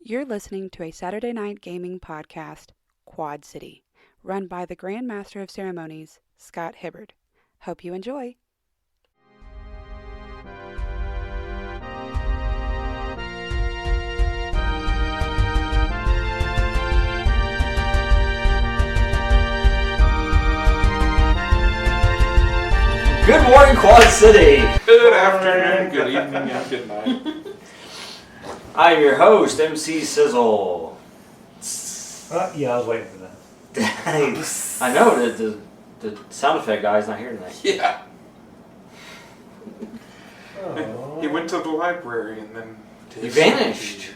You're listening to a Saturday night gaming podcast, Quad City, run by the Grand Master of Ceremonies, Scott Hibbard. Hope you enjoy. Good morning, Quad City! Good afternoon, good evening, and good night. I'm your host, MC Sizzle. Yeah, I was waiting for that. I know that the sound effect guy's not here tonight. Yeah. Oh. He went to the library and then... He vanished.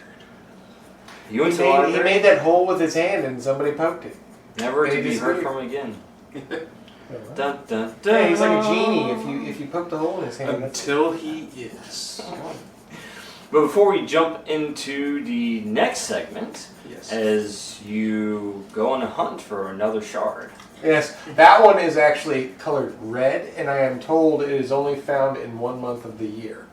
You went to the He library? made that hole with his hand and somebody poked it. Never to He be heard disappeared. from again. Dun, dun, dun. Yeah, he's like a genie. If you poke the hole in his hand, Until he is. But before we jump into the next segment, Yes. as you go on a hunt for another shard. yes, that one is actually colored red, and I am told it is only found in 1 month of the year.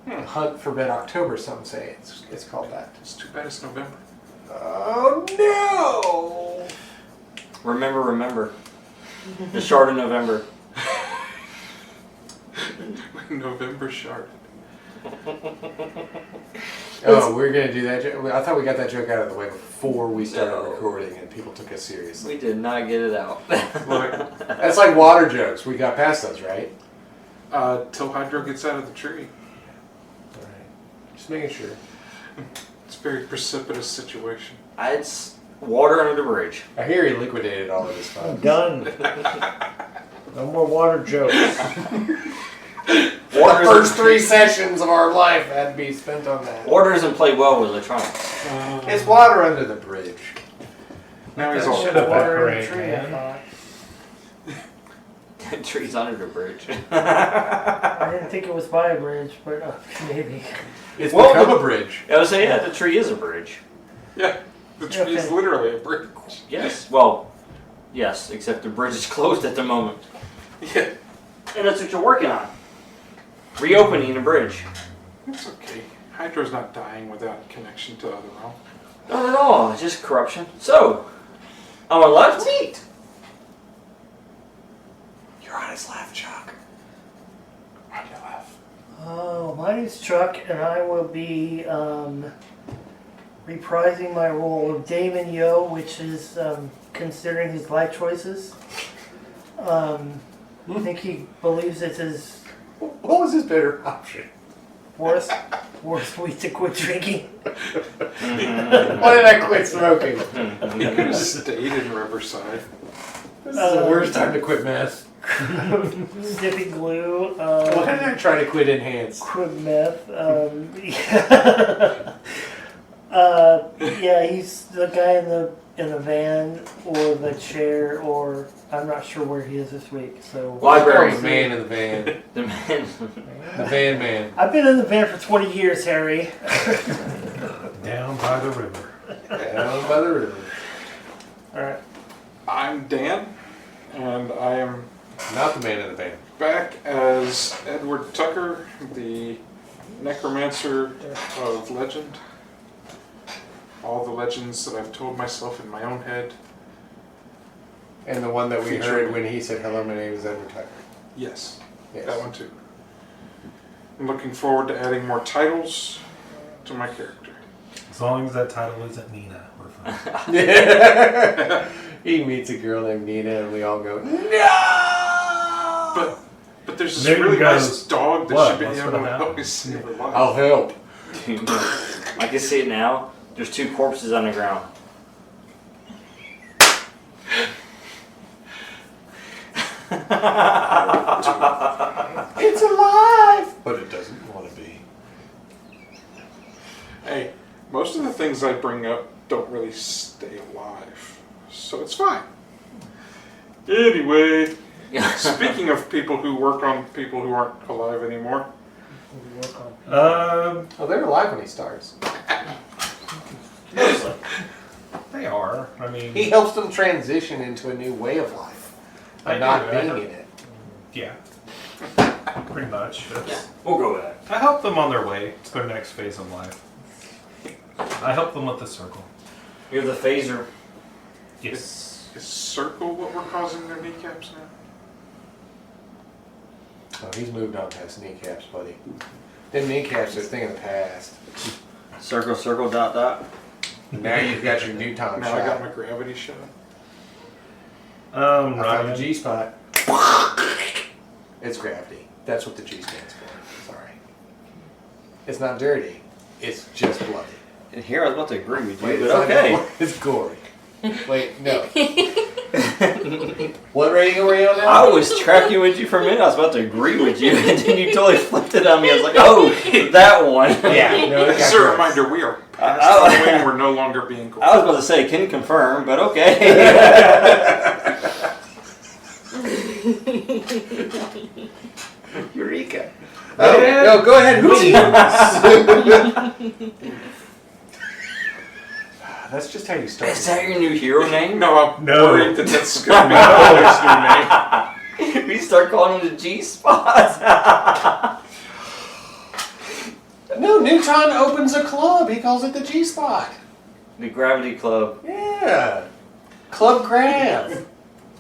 Hunt for Red October, some say it's called that. It's too bad it's November. Oh no! Remember. The shard of November. November shard. Oh, we're gonna do that joke. I thought we got that joke out of the way before we started recording, and people took us seriously. We did not get it out. Look, That's like water jokes. We got past those, right? till Hydro gets out of the tree. All right. Just making sure. It's a very precipitous situation. It's water under the bridge. I hear he liquidated all of his I'm funds. done. No more water jokes. The first 3 sessions of our life had to be spent on that. Water doesn't play well with electronics. It's water under the bridge. Now he's all Should have water. been tree, I thought. Trees under the bridge. I didn't think it was by a bridge, but maybe. It's Well, become the- a bridge. I would say, yeah, the tree is a bridge. Yeah, the tree is Okay. literally a bridge. Yes, well, yes, except the bridge is closed at the moment. Yeah, And that's what you're working on. Reopening the bridge. it's okay. Hydro's not dying without connection to other realm. Not at all, it's just corruption. So, on my left, meat. You're on his left, Chuck. Why do you laugh? Oh, my name's Chuck, and I will be reprising my role of Damon Yo, which is considering his life choices. I think he believes it's his What was his better option? worst week to quit drinking. Why did I quit smoking? He could have stayed in Riverside. This is the worst time to quit meth. Sniffing glue. Why did I try to quit enhance? Quit meth. Yeah, he's the guy in the van or the chair, or I'm not sure where he is this week. So Library. The man in the van. The man. The van man. I've been in the van for 20 years, Harry. Down by the river. Down by the river. All right. I'm Dan, and I am Not the man in the van. back as Edward Tucker, the necromancer of legend. All the legends that I've told myself in my own head. And the one that we Feature. heard when he said, "Hello, my name is Edward Tucker." Yes, Yes. that one too. I'm looking forward to adding more titles to my character. As long as that title isn't Nina, we're fine. He meets a girl named Nina, and we all go, "No!" But there's this There you really go. nice dog that What? should be What's able gonna to happen? help me save her life. I'll help. Dude, I can see it now. There's 2 corpses on the ground. It's alive, but it doesn't want to be. Hey, most of the things I bring up don't really stay alive, so it's fine. Anyway, speaking of people who work on people who aren't alive anymore, Oh, they're alive when he starts. Mostly. They are. I mean, He helps them transition into a new way of life by I not do, I being know. in it. yeah. Pretty much. Yeah, we'll go with that. I help them on their way to their next phase of life. I help them with the circle. You're the phaser. Yes. Is circle what we're causing their kneecaps now? Oh, he's moved on past kneecaps, buddy. Them kneecaps are a thing of the past. Circle, circle, dot, dot. Now you've got your Newton Now shot. I got my gravity shot. I found the Ryan. G spot. It's gravity. That's what the G stands for. Sorry. It's not dirty. It's just bloody. And here I was about to agree with you, Wait, but okay. It's gory. Wait, no. What rating are we on now? I was tracking with you for a minute. I was about to agree with you, and then you totally flipped it on me. I was like, oh, that one. Yeah. No, it As got a gross. reminder, we are past Halloween. We're no longer being cool. I was about to say, can confirm, but okay. Eureka. Oh, no, go ahead. Who's That's just how you start. Is that your new hero name? No, I'm No. worried that that's going to be my new name. We start calling him the G-Spot. No, Newton opens a club. He calls it the G spot. The Gravity Club. Yeah. Club Grab.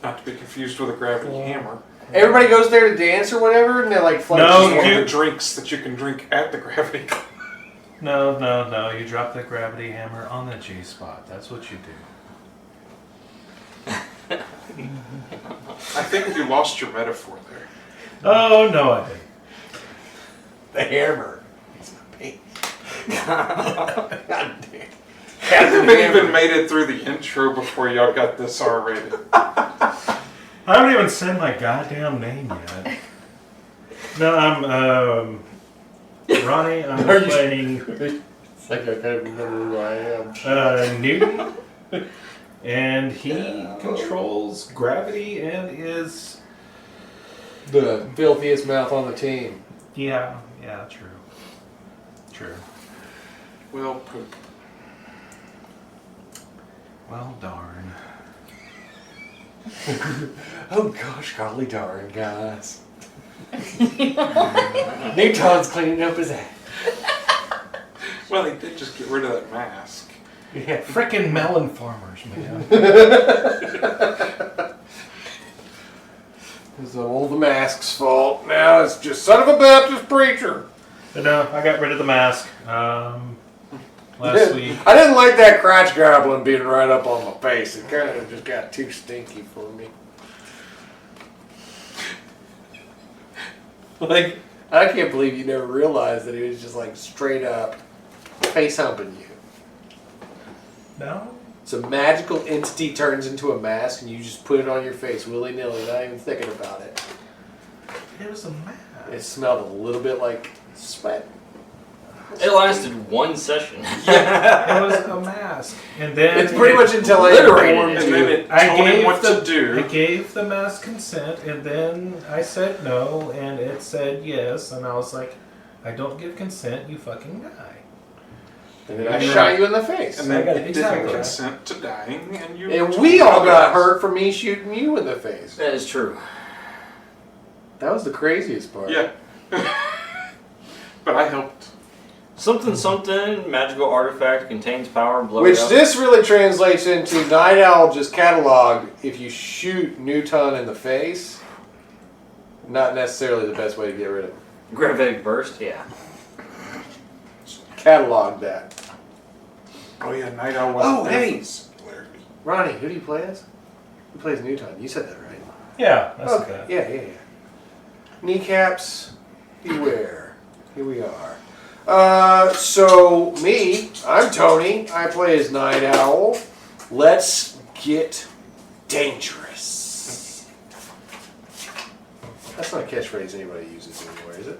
Not to be confused with a gravity hammer. Everybody goes there to dance or whatever, and they're like floating. No, One of you- the drinks that you can drink at the gravity club. No. You drop the gravity hammer on the G spot. That's what you do. I think you lost your metaphor there. Oh, no, I didn't. The hammer. It's my pain. God damn. Captain We even Hammer. made it through the intro before y'all got this R-rated. I haven't even said my goddamn name yet. No, I'm, Ronnie, I'm Are you- playing It's like I can't remember who I am. Newton, and he controls gravity and is... The filthiest mouth on the team. Yeah, true. Well, poop. Well, darn. Oh gosh, golly darn, guys. Newton's cleaning up his act. Well, he did just get rid of that mask. Yeah. Frickin' melon farmers, man. It's all the mask's fault. Now it's just son of a Baptist preacher. But no, I got rid of the mask last week. I didn't like that crotch goblin being right up on my face. It kind of just got too stinky for me. Like, I can't believe you never realized that he was just like straight up face humping you. No? So a magical entity turns into a mask and you just put it on your face willy-nilly, not even thinking about it. It was a mask. It smelled a little bit like sweat. It lasted one session. It was a mask. And then It's pretty much until I obliterated informed it. And then you. it told him what to do. I gave the mask consent, and then I said no, and it said yes, and I was like, I don't give consent, you fucking die. And then I shot you in the face. And then I got it exactly didn't right. consent to dying, and you. And we all got hurt from me shooting you in the face. That is true. That was the craziest part. Yeah. But I helped. Something, magical artifact contains power, blow Which it up. this really translates into Night Owl just cataloged, if you shoot Newton in the face, not necessarily the best way to get rid of him. Gravitic burst, yeah. Catalog that. Oh yeah, Night Owl wasn't Oh, there hey. for the singularity. Ronnie, who do you play as? Who plays Newton? You said that, right? Yeah, that's Okay. okay. Yeah. Kneecaps, beware. Here we are. So me, I'm Tony. I play as Night Owl. Let's get dangerous. That's not a catchphrase anybody uses anymore, is it?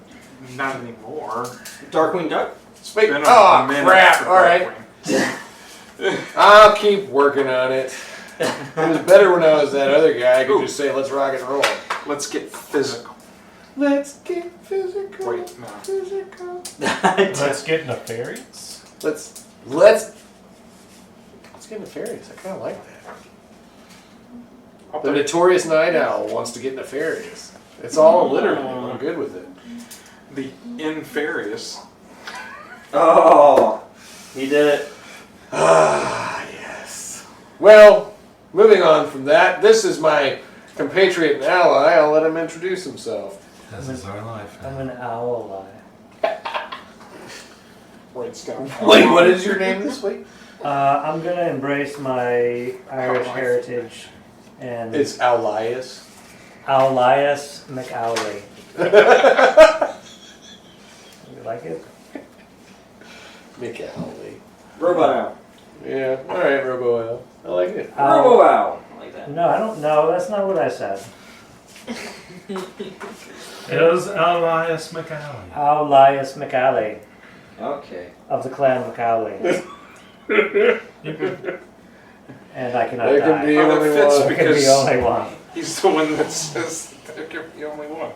Not anymore. Darkwing Duck? Speak. Been a Oh minute crap! for All right, Darkwing. I'll keep working on it. It was better when I was that other guy. I could just say, "Let's rock and roll." Let's get physical. Let's get physical. Wait, no. Physical. Let's get nefarious. Let's get nefarious. I kind of like that. I'll The play- notorious Night Owl wants to get nefarious. It's all literally. I'm good with it. The infarious. Oh! He did it. Ah, yes. Well, moving on from that, this is my compatriot and ally. I'll let him introduce himself. This is our life. I'm an owl. Writes down. Wait, what is your name this week? I'm gonna embrace my Irish heritage and It's Owlias. Owlias McAuley. You like it? McAuley. Robot Owl. Yeah, alright, Robo-Owl. I like it. Robo Owl. I like that. No, I don't know. That's not what I said. It was Elias McAllen. Owlias McAuley Okay. of the clan McAuley. And I cannot There die. can be Oh, that only fits one. There can be because- only one. He's the one that says there can be only one.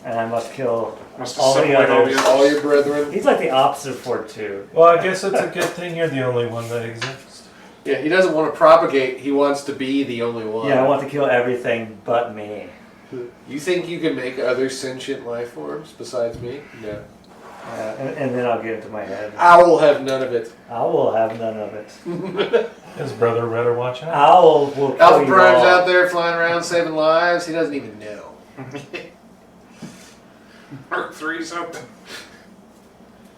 And I must kill Must all the assimilate all others. the All your brethren. He's like the opposite of Fortitude. Well, I guess it's a good thing you're the only one that exists. Yeah, he doesn't want to propagate, he wants to be the only one. Yeah, I want to kill everything but me. You think you can make other sentient life forms besides me? No. And then I'll get into my head. Owl have none of it. I will have none of it. His brother better watch out. Owl will kill Alpha you Prime's all. out there flying around saving lives. He doesn't even know. Mark III's out there.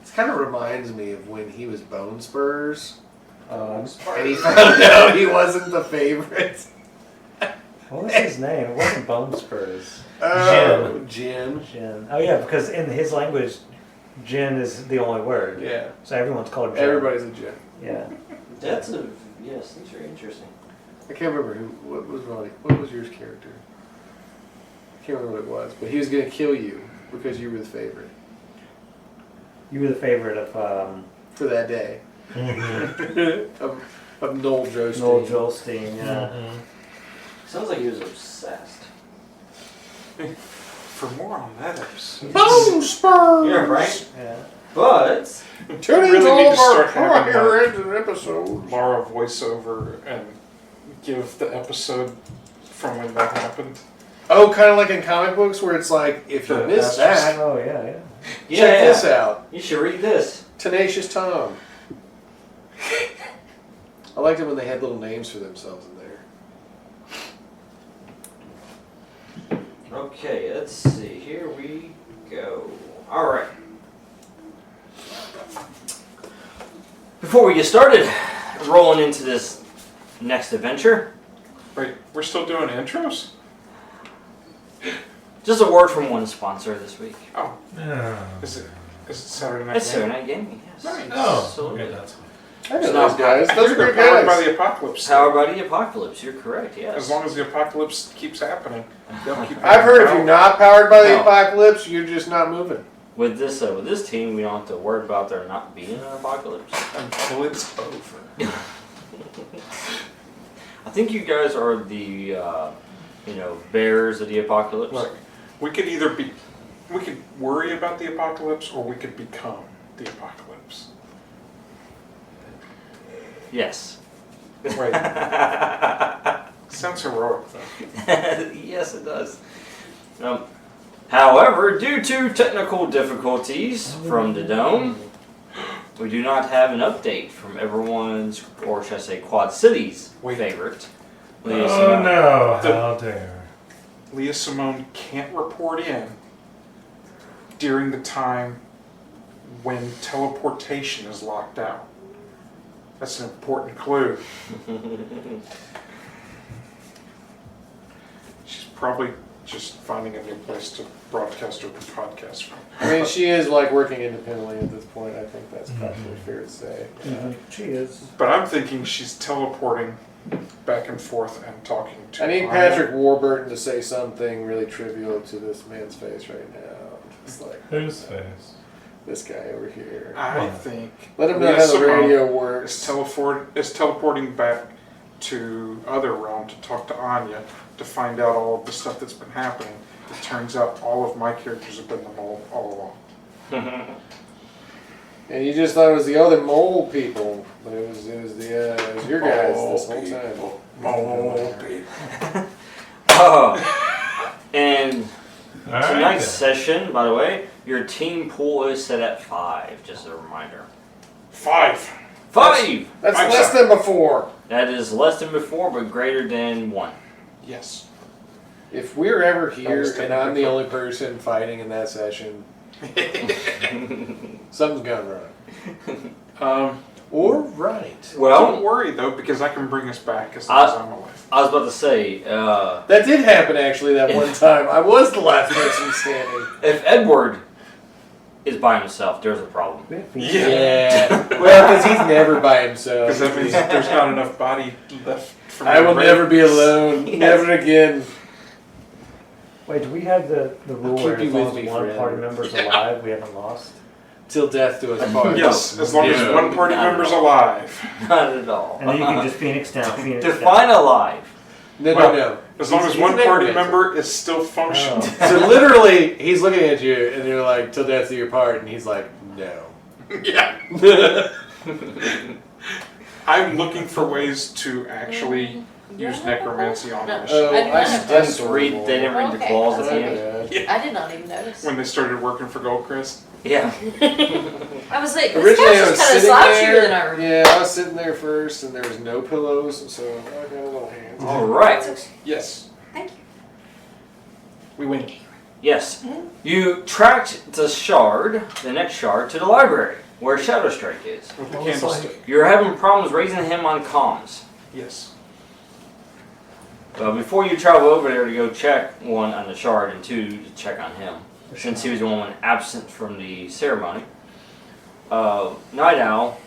This kind of reminds me of when he was Bone Spurs. Um, And he found out he wasn't the favorite. What was his name? It wasn't Bone Spurs. Oh, Jin. Jin. Oh yeah, because in his language, Jin is the only word. Yeah. So everyone's called Jin. Everybody's a Jin. Yeah. That's a yes. These are interesting. I can't remember what was Ronnie. What was your character? I can't remember what it was, but he was gonna kill you because you were the favorite You were the favorite of for that day. of Noel Joesteen. Noel Joesteen. Yeah. Sounds like he was obsessed. For more on that episode. Bone Spurs. Yeah, right. Yeah. But Tune in Really to all need of to our start having prior episodes. Laura voiceover and give the episode from when that happened. Oh, kind of like in comic books where it's like, if you The missed Masters. that, Oh yeah, yeah. check this out. You should read this. Tenacious Tom. I liked it when they had little names for themselves in there. Okay, let's see. Here we go. All right. Before we get started, rolling into this next adventure, Wait, we're still doing intros? just a word from one sponsor this week. Oh, Yeah. is it Saturday Night? It's Gaming? Saturday Night Gaming, yes. Nice. Oh, Absolutely. okay, that's fine. I know It's those not- guys. Those are They're good powered by guys. the apocalypse. Powered by the Apocalypse, you're correct, yes. As long as the apocalypse keeps happening, they'll keep. I've heard if you're not powered by the No. apocalypse, you're just not moving. With this team, we don't have to worry about there not being an apocalypse. until it's over. I think you guys are the, bearers of the apocalypse. Look, we could either we could worry about the apocalypse, or we could become the apocalypse. Yes. Wait, sounds heroic though. Yes, it does. However, due to technical difficulties from the Dome, we do not have an update from everyone's, or should I say, Quad City's Wait. favorite. Oh Leah Simone. no, The- how dare. Leah Simone can't report in during the time when teleportation is locked out. That's an important clue. She's probably just finding a new place to broadcast her podcast from. I mean, she is like working independently at this point. I think that's probably fair to say. She is. But I'm thinking she's teleporting back and forth and talking to I need Anya. Patrick Warburton to say something really trivial to this man's face right now. Just like Whose face? this guy over here. I think Let him know Leah how the Simone radio is works. teleporting back to Other Realm to talk to Anya to find out all of the stuff that's been happening. It turns out all of my characters have been the mole all along. And you just thought it was the other mole people, but it was your guys this whole time. Mole people. Oh, and All right, tonight's then. session, by the way, your team pool is set at 5, just a reminder. 5. 5! That's I'm less sorry. than before. That is less than before, but greater than 1. Yes. If we're ever That here was and I'm the technical. only person fighting in that session, something's gone wrong. Or right. Don't Well, worry though, because I can bring us back as long as I'm alive. I was about to say, That did happen actually that one time. I was the last person standing. if Edward is by himself, there's a problem. Yeah. Well, because he's never by himself. Because that means that there's not enough body left for me I to will raise. never be alone. Yes. Never again. Wait, do we have the rule Keep where you as long with as me one forever. party member's alive, we haven't lost? Till death do us part. Yes, as long as Yeah. one party Not at member's all. alive. Not at all. And then you can just Phoenix down, Phoenix Define down. alive. No, Well, no. As long He's- as he's one never party been. member is still functioning. Oh. So literally, he's looking at you, and you're like, "Till death do you part," and he's like, "No." Yeah. I'm looking for ways to actually use necromancy on No. them. Oh, I didn't I know. Didn't read, they didn't read the Okay, clause at the okay. end. I did not even notice. When they started working for Goldcrest. Yeah. I was like, this Originally, I couch was is kind of sitting slouchier than I there. remember. Yeah, I was sitting there first, and there was no pillows, so I got a little hands. All right. Yes. Thank you. We win. Yes. You tracked the shard, the next shard, to the library, where Shadow Strike is. With the Well, it's candlestick. You're having problems raising him on comms. Yes. Before you travel over there to go check, 1, on the shard, and 2, to check on him, since he was the one absent from the ceremony, Night Owl,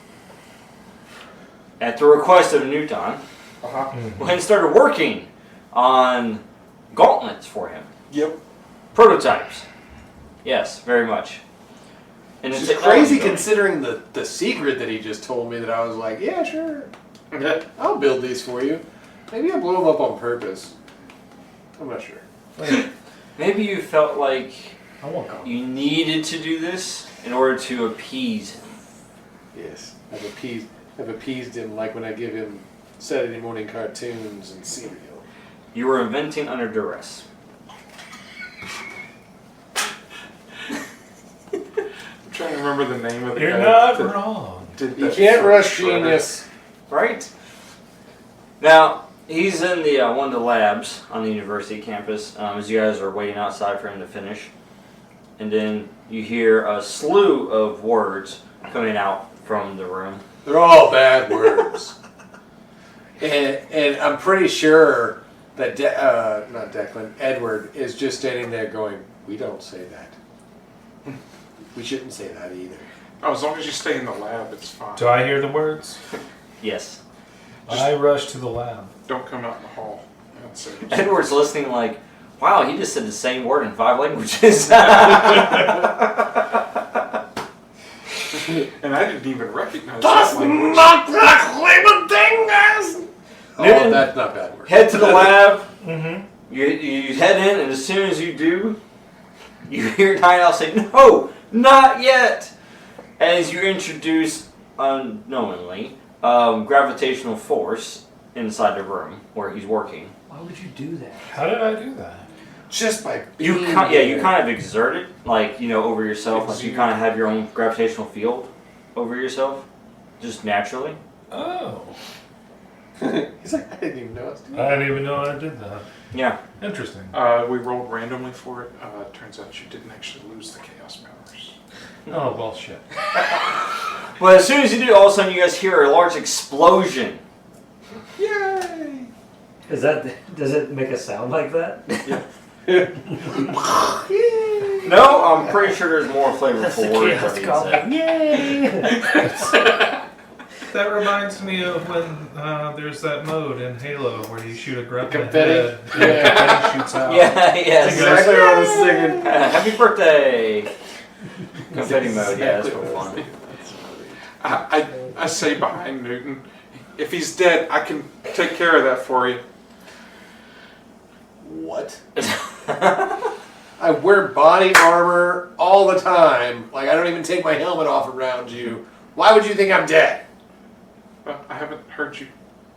at the request of Newton, Uh-huh. went and started working on gauntlets for him. Yep. Prototypes. Yes, very much. And Which it's is crazy considering the secret that he just told me that I was like, yeah, sure. I'll build these for you. Maybe I blew them up on purpose. I'm not sure. Maybe you felt like I won't go. you needed to do this in order to appease him. Yes. I've appeased him like when I give him Saturday morning cartoons and cereal. You were inventing under duress. I'm trying to remember the name of the You're guy not that wrong. did You that can't for rush Shredder. genius. Right? Now, he's in the one of the labs on the university campus as you guys are waiting outside for him to finish. And then you hear a slew of words coming out from the room. They're all bad words. and I'm pretty sure that, not Declan, Edward is just standing there going, we don't say that. We shouldn't say that either. Oh, as long as you stay in the lab, it's fine. Do I hear the words? Yes. I rush to the lab. Don't come out in the hall. That's it. Edward's listening like, wow, he just said the same word in 5 languages. And I didn't even recognize That's that language. not the dingus! Oh, Newton, that's not bad word. head to the lab. Mm-hmm. You head in, and as soon as you do, you hear Night Owl say, "No, not yet." As you introduce, unknowingly, gravitational force inside the room where he's working. Why would you do that? How did I do that? Just by You being kind, yeah, you there. kind of exert it, like over yourself. Like you kind of have your own gravitational field over yourself, just naturally. Oh. He's like, I didn't even know I was doing I didn't even know I did that. Yeah. Interesting. We rolled randomly for it. Turns out you didn't actually lose the chaos powers. Oh, well, shit. Well, as soon as you do, all of a sudden you guys hear a large explosion. Yay! Does it make a sound like that? No, I'm pretty sure there's more That's the flavorful words chaos that goblin. Yay! That reminds me of when there's that mode in Halo where you shoot a grunt in the Confetti? head and Yeah. confetti shoots out. Yeah, yes. exactly what I was thinking. Happy birthday! Confetti mode, yeah, that's Exactly real what I was fun. thinking. I say behind Newton, if he's dead, I can take care of that for you. What? I wear body armor all the time. Like, I don't even take my helmet off around you. Why would you think I'm dead? I haven't heard you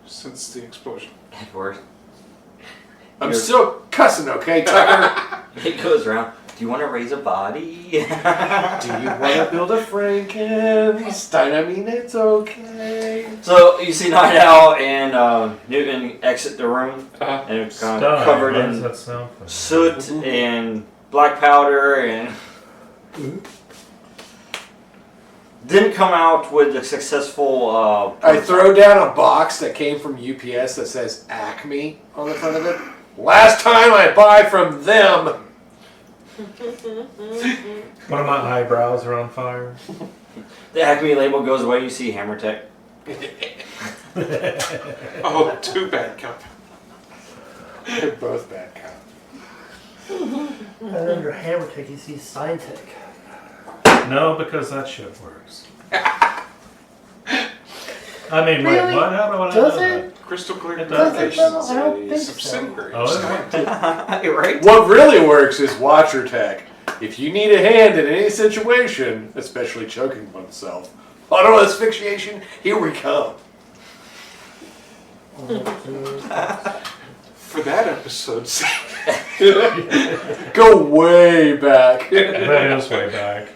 since the explosion. Edward. I'm still cussing, okay, Tucker? He goes around. Do you want to raise a body? Do you want to build a Frankenstein? I mean, it's okay. So you see Night Owl and Newton exit the room, and it's kind of covered Why does in that sound funny? soot and black powder, and didn't come out with a successful. I throw down a box that came from UPS that says Acme on the front of it. Last time I buy from them. One of my eyebrows are on fire. The Acme label goes away. You see Hammer Tech. Oh, too bad, Cup. They're both bad cops. And under Hammer Tech, you see Sign Tech. No, because that shit works. I mean, Really? wait, what? How do I Does know it? Crystal Clear It does. Communications I don't is think a so. subsidiary. Oh, of is it? Skynet. Right? What really works is Watcher Tech. If you need a hand in any situation, especially choking oneself, auto asphyxiation, here we come. For that episode, Go way back. That is way back.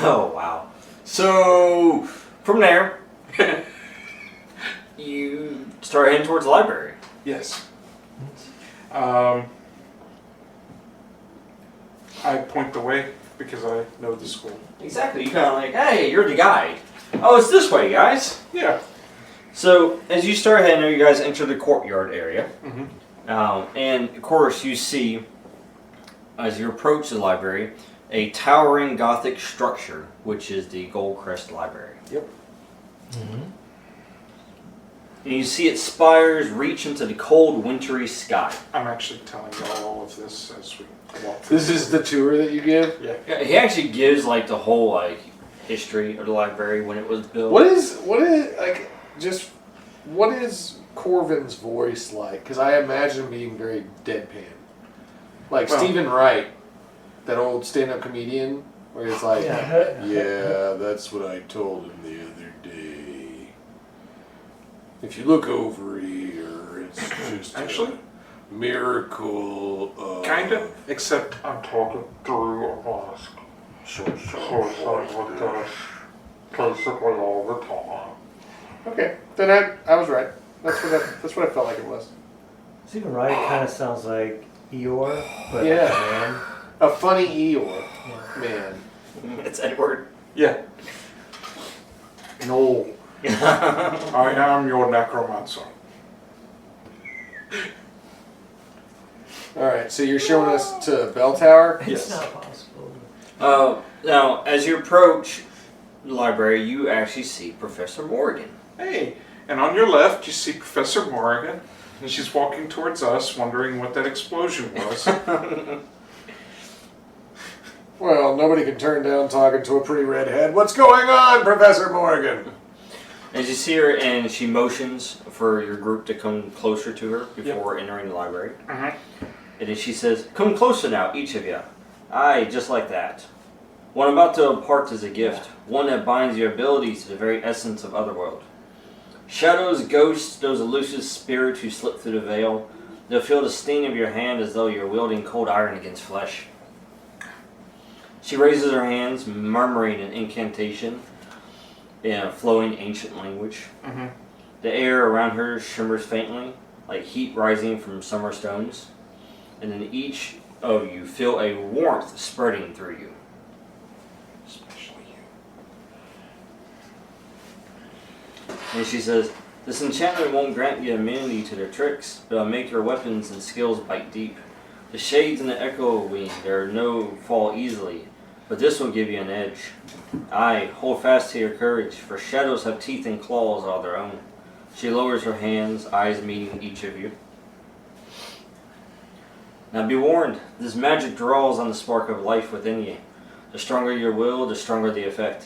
Oh wow! So from there, you start heading towards the library. yes. I point the way because I know the school. Exactly. You kind of like, hey, you're the guide. Oh, it's this way, guys. Yeah. So as you start heading, you guys enter the courtyard area, Mm-hmm. and of course you see, as you approach the library, a towering Gothic structure, which is the Goldcrest Library. Mm-hmm. And you see its spires reach into the cold, wintry sky. I'm actually telling y'all all of this as we walk through. This is the tour that you give? Yeah. Yeah, he actually gives like the whole like history of the library when it was built. What is Corvin's voice like? Because I imagine him being very deadpan. Like Well- Stephen Wright, that old stand-up comedian, where it's like, Yeah. yeah, that's what I told him the other day. If you look over here, it's just Actually? a miracle of... Kind of, except I'm talking through a mask. So it's like this basically all the time. Okay, then I was right. That's what I felt like it was. Stephen Wright kind of sounds like Eeyore, but Yeah. man. A funny Eeyore, man. It's Edward. Yeah. No, I am your necromancer. All right, so you're showing us to Bell Tower. It's Yes. not possible. Now, as you approach the library, you actually see Professor Morrigan. Hey, and on your left you see Professor Morrigan, and she's walking towards us, wondering what that explosion was. Well, nobody can turn down talking to a pretty redhead. What's going on, Professor Morgan? As you see her, and she motions for your group to come closer to her before entering the library. Mhm. And then she says, "Come closer now, each of you." Aye, just like that. What I'm about to impart is a gift, one that binds your abilities to the very essence of Otherworld. Shadows, ghosts, those elusive spirits who slip through the veil, they'll feel the sting of your hand as though you're wielding cold iron against flesh. She raises her hands, murmuring an incantation in a flowing ancient language. Mhm. The air around her shimmers faintly, like heat rising from summer stones. And then each of you feel a warmth spreading through you. Especially you. And she says, "This enchantment won't grant you immunity to their tricks, but it'll make your weapons and skills bite deep. The shades and the echo wing, there are no fall easily, but this will give you an edge. Aye, hold fast to your courage, for shadows have teeth and claws all their own." She lowers her hands, eyes meeting each of you. "Now be warned, this magic draws on the spark of life within you. The stronger your will, the stronger the effect.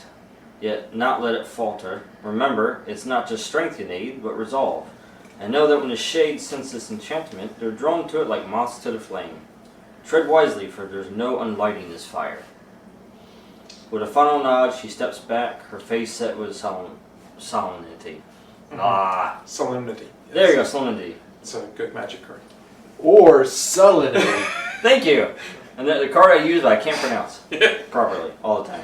Yet not let it falter. Remember, it's not just strength you need, but resolve. And know that when the shades sense this enchantment, they're drawn to it like moths to the flame. Tread wisely, for there's no unlighting this fire." With a final nod, she steps back, her face set with solemnity. Ah, Solemnity. there you go, solemnity. It's a good magic card. Or sullenity. Thank you. And the card I use, but I can't pronounce properly all the time.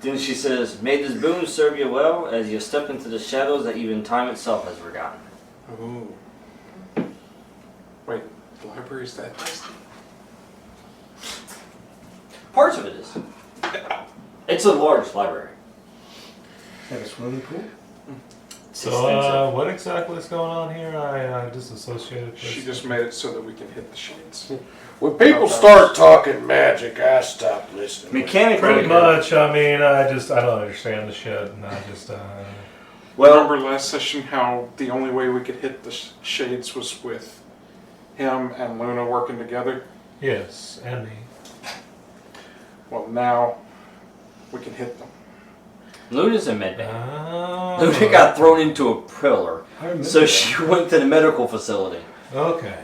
Then she says, "May this boon serve you well as you step into the shadows that even time itself has forgotten." Ooh. Wait, the library's that tasty? Parts of it is. It's a large library. Have a swimming pool? It's So, extensive. what exactly is going on here? I disassociated. She just made it so that we can hit the shades. When people start talking magic, I stop listening. Mechanically, Pretty much. I mean, I don't understand the shit, and I just. well, Remember last session how the only way we could hit the shades was with him and Luna working together? Yes, and me. Well, now we can hit them. Luna's in med bay. Oh. Luna got thrown into a pillar, I remember so that. she went to the medical facility. Okay.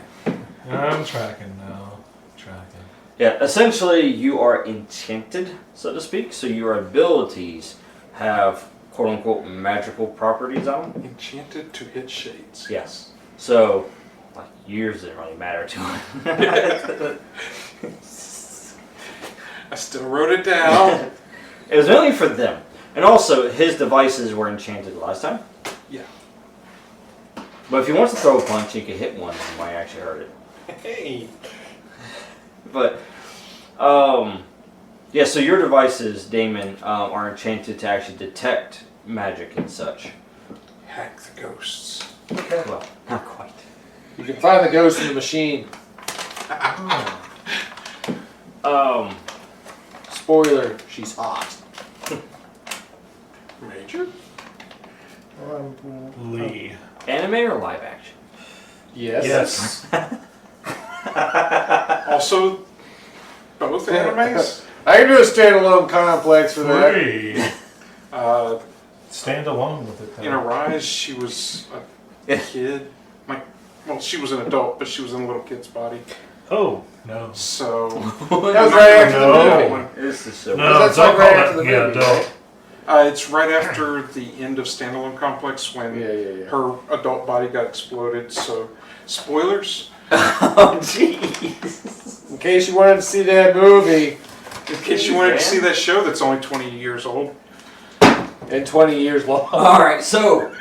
I'm tracking now. Tracking. Yeah, essentially you are enchanted, so to speak, so your abilities have quote-unquote magical properties on them. Enchanted to hit shades. Yes. So, like, years didn't really matter to him. I still wrote it down. It was mainly for them. And also, his devices were enchanted last time. Yeah. But if he wants to throw a punch, he could hit one and might actually hurt it. Hey. But, yeah, so your devices, Damon, are enchanted to actually detect magic and such. Hack the ghosts. Okay. Well, not quite. You can find the ghost in the machine. Spoiler, she's hot. Major? Lee. Anime or live action? Yes. Also, both animes? I can do a standalone complex for that. Free. Uh, Stand alone with it. in Arise, she was a kid. Well, she was an adult, but she was in a little kid's body. Oh, no. So, That was right after No. the movie. This is so No, That's don't like right call after it. the Yeah, movie, don't. it's right after the end of Standalone Complex when Yeah. her adult body got exploded. So, spoilers. Oh, jeez. In case you wanted to see that movie In case you wanted to see that show that's only 20 years old. in 20 years long. Alright, so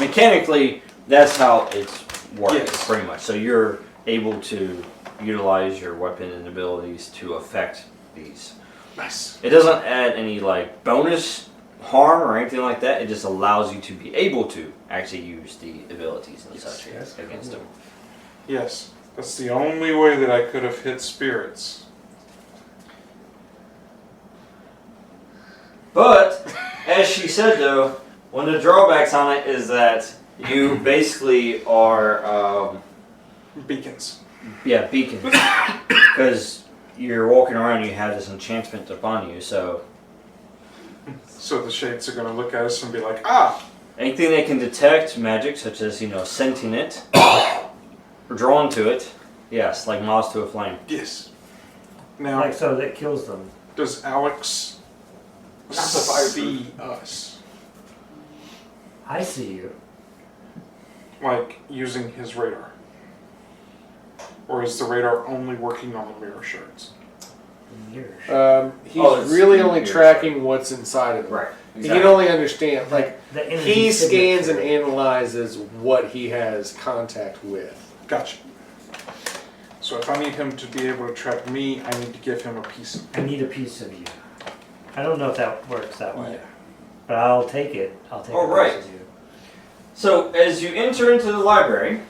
mechanically, that's how it's works, Yes. pretty much. So you're able to utilize your weapon and abilities to affect these. Nice. It doesn't add any like bonus harm or anything like that. It just allows you to be able to actually use the abilities and such Yes, against them. Yes, that's the only way that I could have hit spirits. But as she said though, one of the drawbacks on it is that you basically are Beacons. beacons. Because you're walking around, you have this enchantment upon you, so So the shades are going to look at us and be like, ah! anything they can detect magic, such as, scenting it, or drawn to it, yes, like moths to a flame. Yes. Now, Like so that kills them. does Alex Not the fire see us? I see you. Like, using his radar? Or is the radar only working on the mirror shards? Years. He's Oh, it's really only weird, tracking what's inside of him. Right. He can only understand, like, The energy he scans and signature. analyzes what he has contact with. Gotcha. So if I need him to be able to track me, I need to give him a piece of I need a piece of you. I don't know if that works that way, Yeah. but I'll take it. I'll take All a piece right. of you. So as you enter into the library,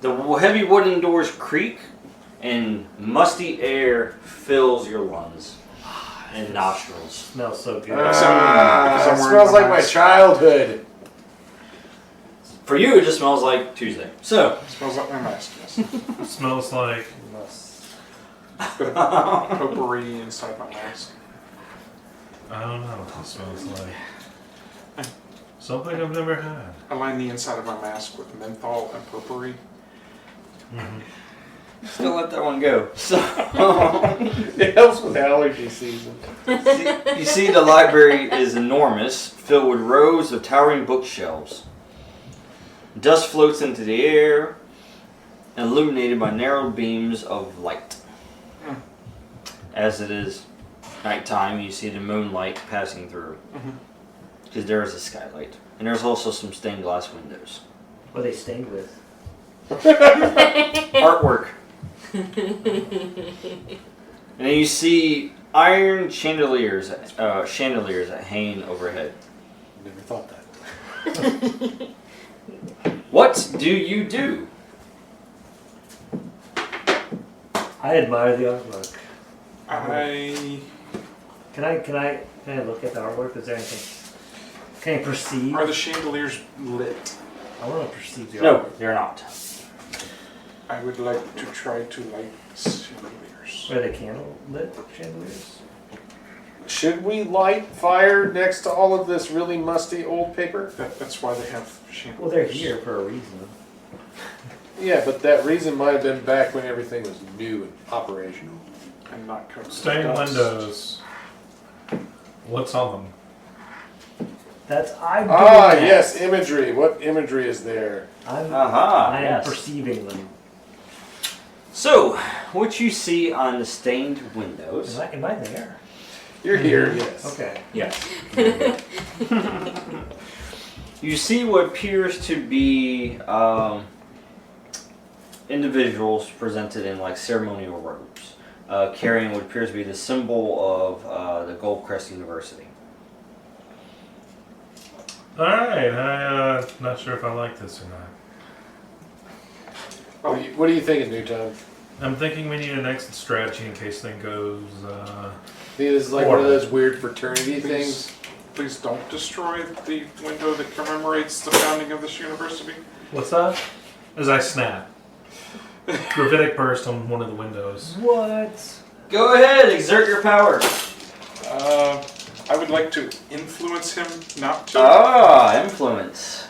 the heavy wooden doors creak and musty air fills your lungs and nostrils. Smells so good. Because I'm It wearing smells my like my mask. childhood. For you, it just smells like Tuesday. So, Smells like my mask, yes. It smells like. Bit of potpourri inside my mask. I don't know what it smells like. Something I've never had. I line the inside of my mask with menthol and potpourri. still let that one go. So, It helps with allergy season. you see the library is enormous, filled with rows of towering bookshelves. Dust floats into the air, and illuminated by narrow beams of light. As it is nighttime, you see the moonlight passing through. Because there is a skylight. And there's also some stained glass windows. What are they stained with? Artwork. And then you see iron chandeliers that hang overhead. Never thought that. What do you do? I admire the artwork. Can I look at the artwork? Is there anything? Can I perceive? Are the chandeliers lit? I want to perceive the No, artwork. they're not. I would like to try to light the chandeliers. Are they candle lit chandeliers? Should we light fire next to all of this really musty old paper? That's why they have chandeliers. Well, they're here for a reason. Yeah, but that reason might have been back when everything was new and operational. And not covered. Stained with dust. windows. What's on them? That's I'm. Ah, doing that. yes, imagery. What imagery is there? I'm. Aha, I am yes. perceiving them. So, what you see on the stained windows. Am I there? You're here, yes. Okay. Yes. You see what appears to be individuals presented in like ceremonial robes, carrying what appears to be the symbol of the Goldcrest University. Alright, I'm not sure if I like this or not. What are you thinking, Newton? I'm thinking we need an exit strategy in case thing goes, This is like one of those weird fraternity things. Please don't destroy the window that commemorates the founding of this university. What's that? As I snap. Gravitic burst on one of the windows. What? Go ahead, exert your power. I would like to influence him not to. Ah, influence.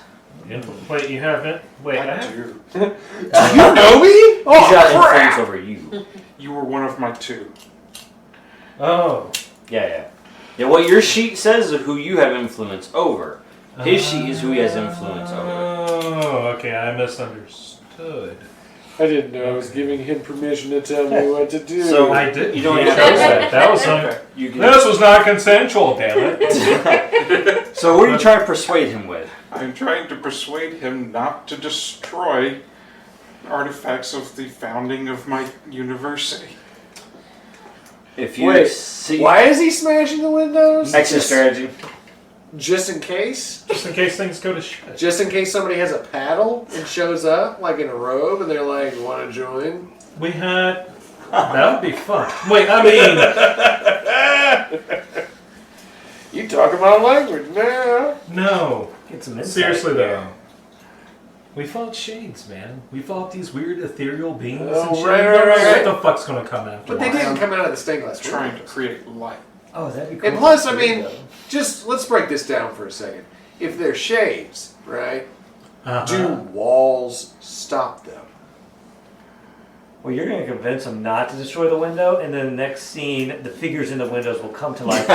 Wait, you have it? Wait, I I have? do. Do you know me? He's got Oh, influence crap! over you. You were one of my two. Oh. Yeah. Yeah, what your sheet says is who you have influence over. His sheet is who he has influence over. Oh, okay, I misunderstood. I didn't know I was giving him permission to tell me what to do. So I did. You don't You even chose have that. That was You can, This was not consensual, damn it. So what are you trying to persuade him with? I'm trying to persuade him not to destroy artifacts of the founding of my university. If you Wait, see why is he smashing the windows? exit strategy. Just in case? Just in case things go to shit. Just in case somebody has a paddle and shows up, like in a robe, and they're like, want to join? We had... That would be fun. Wait, I mean... You talk about language now. No. Get some insight. Seriously, though. We fought shades, man. We fought these weird ethereal beings Oh, and shit. right. What the fuck's gonna come after? But they didn't come out of the stained glass Trying to windows. create light. Oh, that'd be cool. And plus, I mean, just let's break this down for a second. If they're shades, right, do walls stop them? Well, you're going to convince them not to destroy the window, and then the next scene, the figures in the windows will come to life.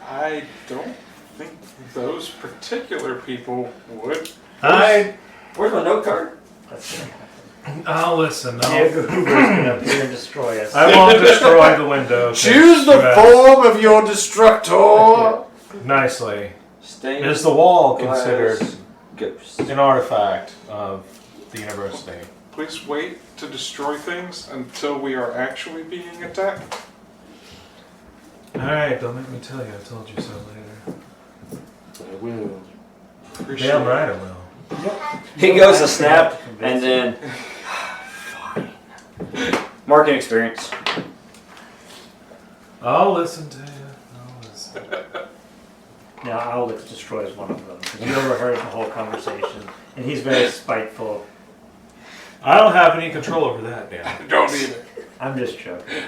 I don't think those particular people would. Where's my note card? That's going to happen. I'll listen. Diego Hoover's going to appear and destroy us. I won't destroy the window. Choose the form of your destructor. Nicely. Stained Is the wall glass considered ghost? an artifact of the university? Please wait to destroy things until we are actually being attacked. Alright, don't make me tell you. I told you so later. I will. Appreciate Damn it. right I will. He goes to snap, and then fine. Marketing experience. I'll listen to you. I'll listen. Now, Alex destroys one of them. Because you overheard the whole conversation, and he's very spiteful. I don't have any control over that, damn. Don't either. I'm just joking.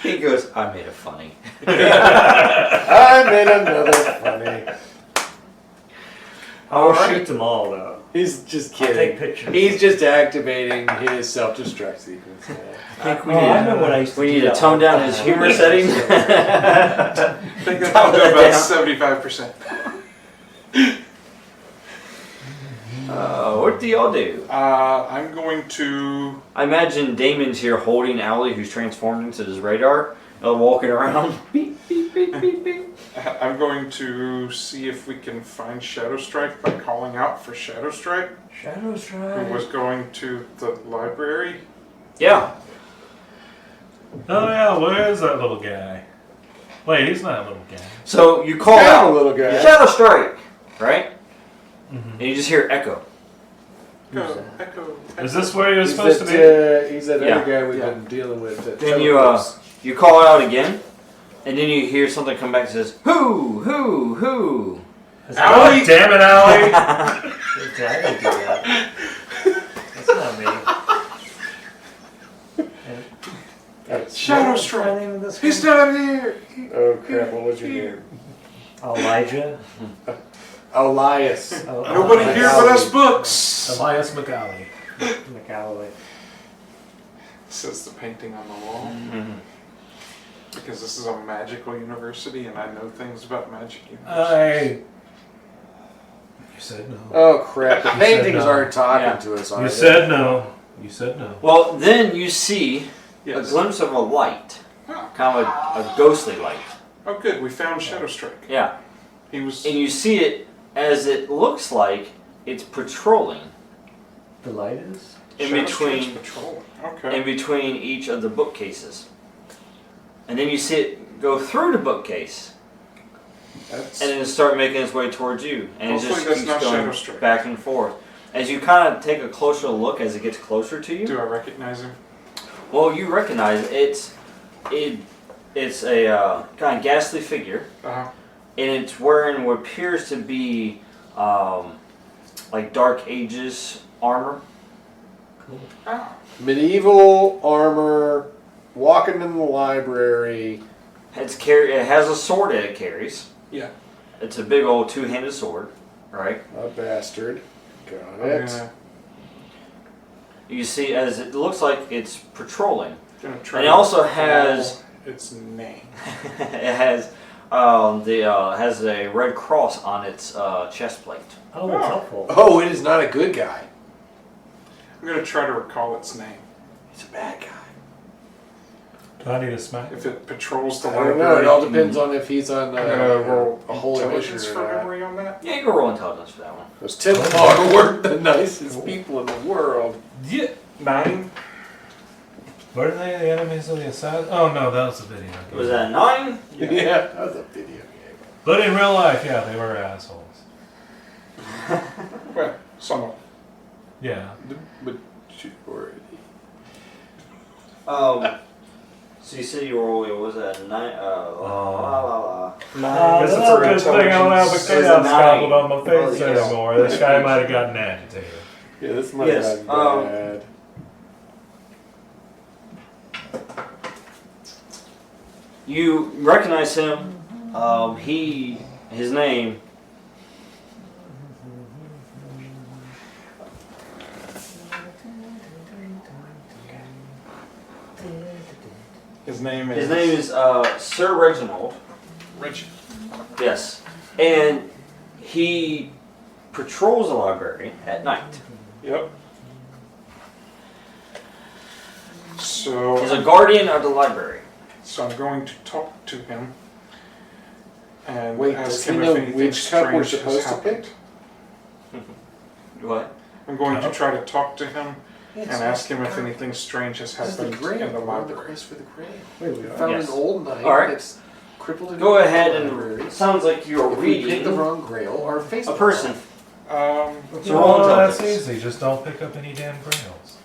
He goes, I made it funny. I made another funny. I'll shoot them all, though. He's just I'll take kidding. pictures. He's just activating his self-destruct sequence. I know what I used to We do need to that tone one down time. his humor setting. I think that's down to about 75%. What do y'all do? I'm going to. I imagine Damon's here holding Allie, who's transformed into this radar, walking around. Beep, beep, beep, beep, beep. I'm going to see if we can find Shadow Strike by calling out for Shadow Strike, Shadow who Strike. was going to the library. Yeah. Oh yeah, where is that little guy? Wait, he's not a little guy. So you call Kind of out a little guy. Shadow Strike, right? Mm-hmm. And you just hear echo. Echo, echo. Is this where he was He's supposed to that, be? he's that Yeah. other guy we've Yeah. been dealing with. That Then teleports. you call out again, and then you hear something come back that says, "Who? Is that- Oh, damn it, Allie! I didn't do that. That's not me. And- Shadow What was Strike. the name of this He's guy? down here. Oh crap! What was your name? Elijah. Elias. Oh, Nobody Elias here but us books. Elias McCauley. McAlloway. Says the painting on the wall. Mm-hmm. Because this is a magical university and I know things about magic universities. You said no. Oh crap! The You said paintings no. aren't talking Yeah. to us. Are You they? said no. You said no. Well, then you see Yes. a glimpse of a light, Oh. kind of a ghostly light. Oh, good. We found Shadow Strike. Yeah, He was. and you see it as it looks like it's patrolling The light is? in Shadow Strike's between patrolling. Okay. in between each of the bookcases, and then you see it go through the bookcase, That's. and then start making its way towards you, and it Hopefully just that's keeps not Shadow going Strike. back and forth. As you kind of take a closer look as it gets closer to you, Do I recognize him? well, you recognize it's a kind of ghastly figure, Uh-huh. and it's wearing what appears to be like Dark Ages armor. Ah. Medieval armor, walking in the library. It has a sword that it carries. Yeah. It's a big old two-handed sword, right? A bastard. Got I'm it. You see, as it looks like it's patrolling. Gonna try And it to also has follow its name. it has has a red cross on its chest plate. Oh, that's helpful. Oh, it is not a good guy. I'm gonna try to recall its name. He's a bad guy. Do I need a smack? If it patrols the I don't library. know. It all depends on if he's on I'm gonna roll a holy mission intelligence or for not. memory on that. Yeah, you can roll intelligence for that one. Those Templar weren't the nicest people in the world. Yeah. 9. Were they the enemies of the assassin? Oh no, that was a video game. Was that 9? Yeah, that was a video game. But in real life, yeah, they were assholes. Well, somewhat. Yeah. But already. So you said you were rolling, what was that 9? That's That's a for good thing I don't have a intelligence. chaos 9. gobbled on my Oh, face yes. anymore. This guy might have gotten agitated. Yeah, this might Yes, have gotten bad. You recognize him. His name. His name His name is Sir Reginald. Rich. Yes, and he patrols the library at night. Yep. So. He's a guardian of the library. So I'm going to talk to him and Wait, ask does he him know if anything which cup we're strange has supposed to happened. What? I'm going to try to talk to him Yeah, and ask him if anything strange has This is the happened grail. in the We're on the library. quest for the grail. Wait, we We are? found Yes. an old knight All right. that's crippled in Go the ahead library. and sounds like you're If we pick reading the wrong grail, our face a will person. Um, So roll Oh, that's intelligence. easy. Just don't pick up any damn grails.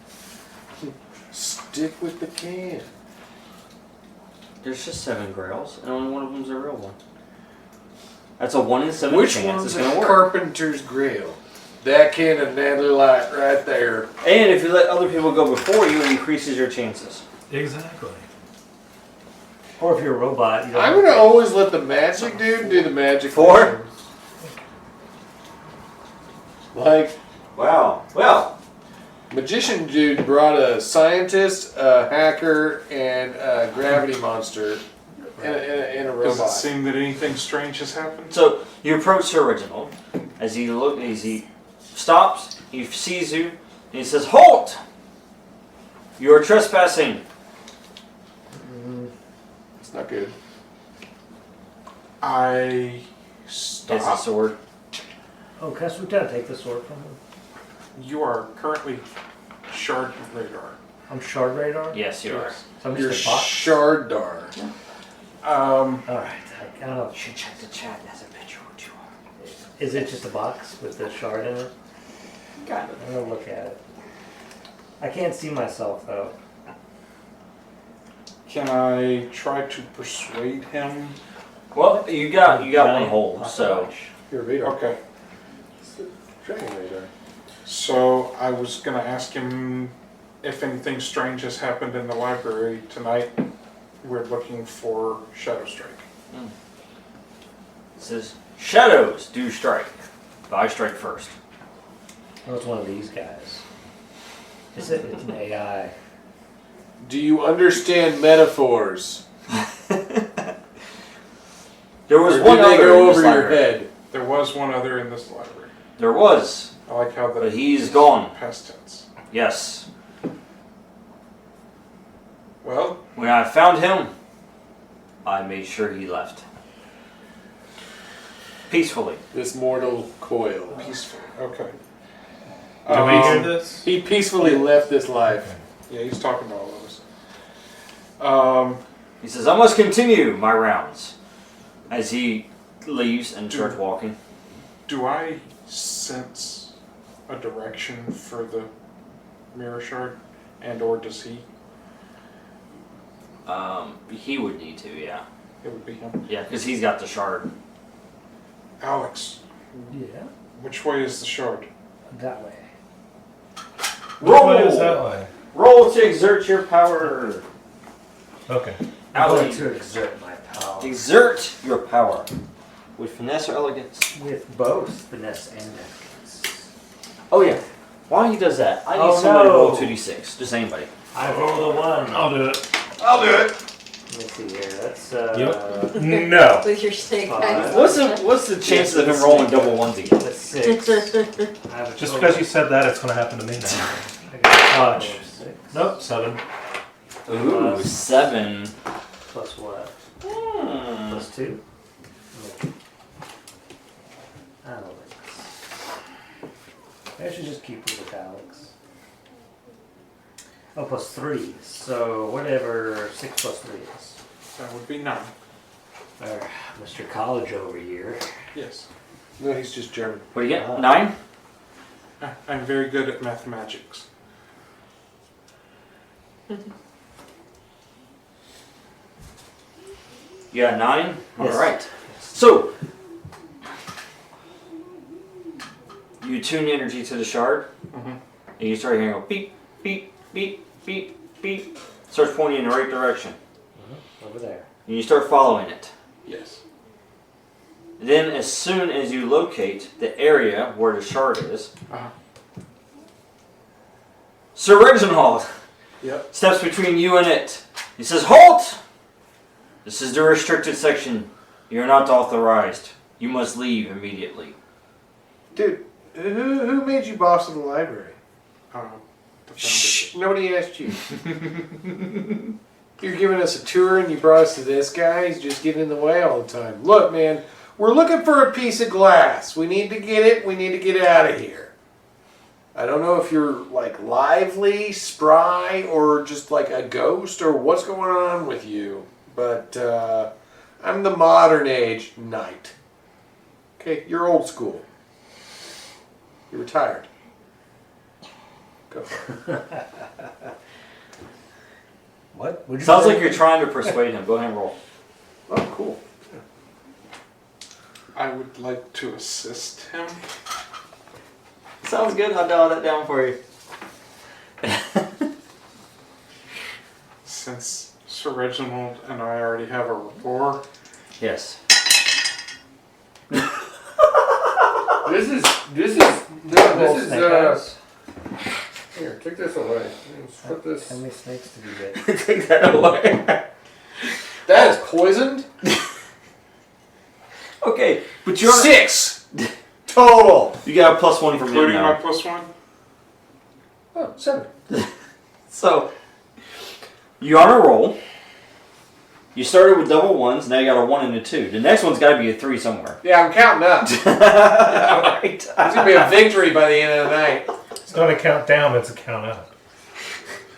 fall. Stick with the can. There's just 7 grails, and only one of them's a real one. That's a 1 in 7 Which chance one's it's a gonna work. carpenter's grail? That can of Natalie Light right there. And if you let other people go before you, it increases your chances. Exactly. Or if you're a robot, you don't I'm have gonna to- always let the magic dude do the magic. 4? thing. Like, Wow. Well, magician dude brought a scientist, a hacker, and a gravity monster in a does it robot. seem that anything strange has happened? so you approach Sir Reginald as he stops He sees you, and he says, "Halt! You are trespassing." It's not good. I Has a stop. sword. Oh, can I swoop down and take the sword from him? You are currently shard radar. I'm shard radar? Yes, you are. So I'm You're just a box? Shardar. Alright, I don't know. Should check the chat as a picture what you are. Is it just a box with the shard in it? Kind of. I'm gonna look at it. I can't see myself though. Can I try to persuade him? Well, you got one hold, so You're a Vadar. Okay. Dragon Vadar. So I was gonna ask him if anything strange has happened in the library tonight. We're looking for Shadow Strike. it says shadows do strike, but I strike first. Oh, it's one of these guys. It's an AI. Do you understand metaphors? There was Or one did they other go in this over your library. head? There was one other in this library. There was, I like how but he's gone. past tense. Yes. Well, When I found him, I made sure he left peacefully. This mortal coil. peaceful. Okay. Do we hear this? He peacefully left this life. Yeah, he's talking to all of us. He says, "I must continue my rounds." As he leaves and starts walking. Do I sense a direction for the mirror shard, and or does he? He would need to, yeah. It would be him. Yeah, because he's got the shard. Alex, Yeah. which way is the shard? That way. Which way is that way? Roll to exert your power. Okay. I'm going Alex, to exert my power. exert your power. With finesse or elegance? With both finesse and elegance. Oh, yeah. While he does that, I need Oh, somebody to no. roll 2d6. Just anybody. I rolled a 1. I'll do it. I'll do it. Let me see here. That's No. With your snake eyes. What's the chances of him rolling double ones again? that's 6. I have a Just total- because you said that, it's going to happen to me now. I got a Touch. total of 6. Nope, 7. Ooh, 7. Plus what? Hmm. Plus 2? Alex. I should just keep it with Alex. Oh, plus 3. So whatever 6 plus 3 is. That would be 9. Mr. College over here. Yes. No, he's just German. What do you get? 9? I'm very good at mathematics. You got 9? Yes. Alright. So, you tune energy to the shard, Mm-hmm. and you start hearing go beep, beep, beep, beep, beep. Starts pointing in the right direction. Over there. And you start following it. Yes. Then, as soon as you locate the area where the shard is, Uh-huh. Sir Reginald Yep. steps between you and it. He says, "Halt! This is the restricted section. You're not authorized. You must leave immediately." Dude, who made you boss of the library? The founder. Shh, nobody asked you. You're giving us a tour and you brought us to this guy. He's just getting in the way all the time. Look, man, we're looking for a piece of glass. We need to get it. We need to get out of here. I don't know if you're like lively, spry, or just like a ghost, or what's going on with you. But I'm the modern age knight. Okay, you're old school. You're retired. Go for it. What? What'd you Sounds say? like you're trying to persuade him. Go ahead and roll. Oh, cool. I would like to assist him. Sounds good. I'll dial that down for you. Since Sir Reginald and I already have a rapport, Yes. This is Roll snake eyes. Here, take this away. Put this. How many snakes did you get? Take that away. That is poisoned. Okay, but you're 6 total. You got a +1 from him including my now. +1. Oh, 7. So, you're on a roll. You started with double ones, now you got a 1 and a 2. The next one's got to be a 3 somewhere. Yeah, I'm counting up. Alright. It's going to be a victory by the end of the night. It's not a count down, it's a count up.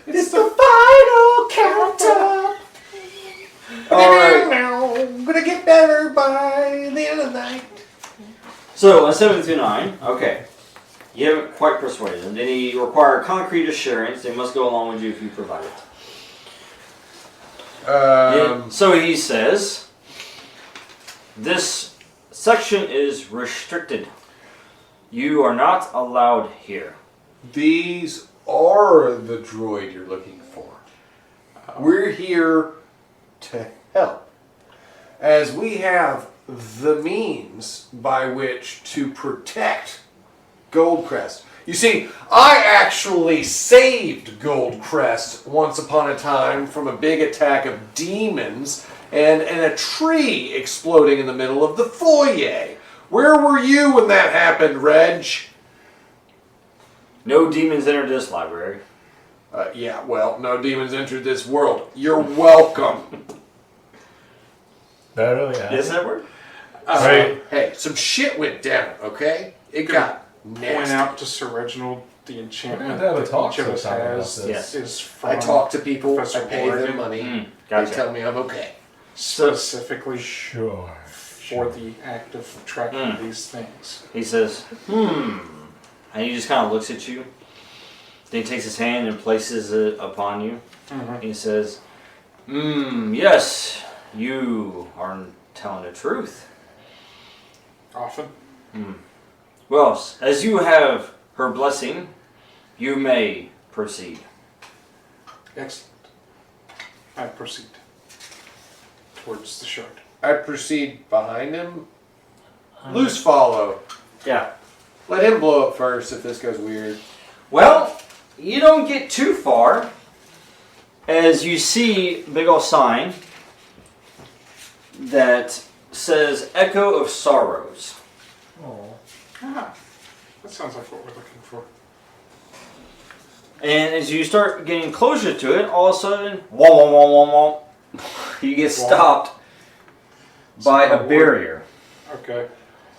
It's the final count-up. Alright. I'm going to get better by the end of the night. So, a 7 through 9, okay. You haven't quite persuaded them. They require concrete assurance. They must go along with you if you provide it. So he says, this section is restricted. You are not allowed here. These are the droid you're looking for. We're here to help. As we have the means by which to protect Goldcrest. You see, I actually saved Goldcrest once upon a time from a big attack of demons and a tree exploding in the middle of the foyer. Where were you when that happened, Reg? No demons entered this library. Yeah, well, no demons entered this world. You're welcome. That really happened. Yes, Edward? Right. Hey, some shit went down, okay? It got Point nasty. out to Sir Reginald the enchantment We're gonna have a that talk each of us sometime about has this. Yes. is from I talk to people, Professor I pay them Morrigan. money, Gotcha. they tell me I'm okay. specifically Sure. for the act of tracking these things. He says, And he just kind of looks at you. Then he takes his hand and places it upon you. He says, yes, you are telling the truth. Often. Well, as you have her blessing, you may proceed. Excellent. I proceed towards the shard. I proceed behind him. Loose follow. Yeah. Let him blow up first if this goes weird. Well, you don't get too far as you see a big old sign that says Echo of Sorrows. Ah, that sounds like what we're looking for. And as you start getting closer to it, all of a sudden, womp, womp, womp, womp, womp, you get stopped by a barrier. Okay.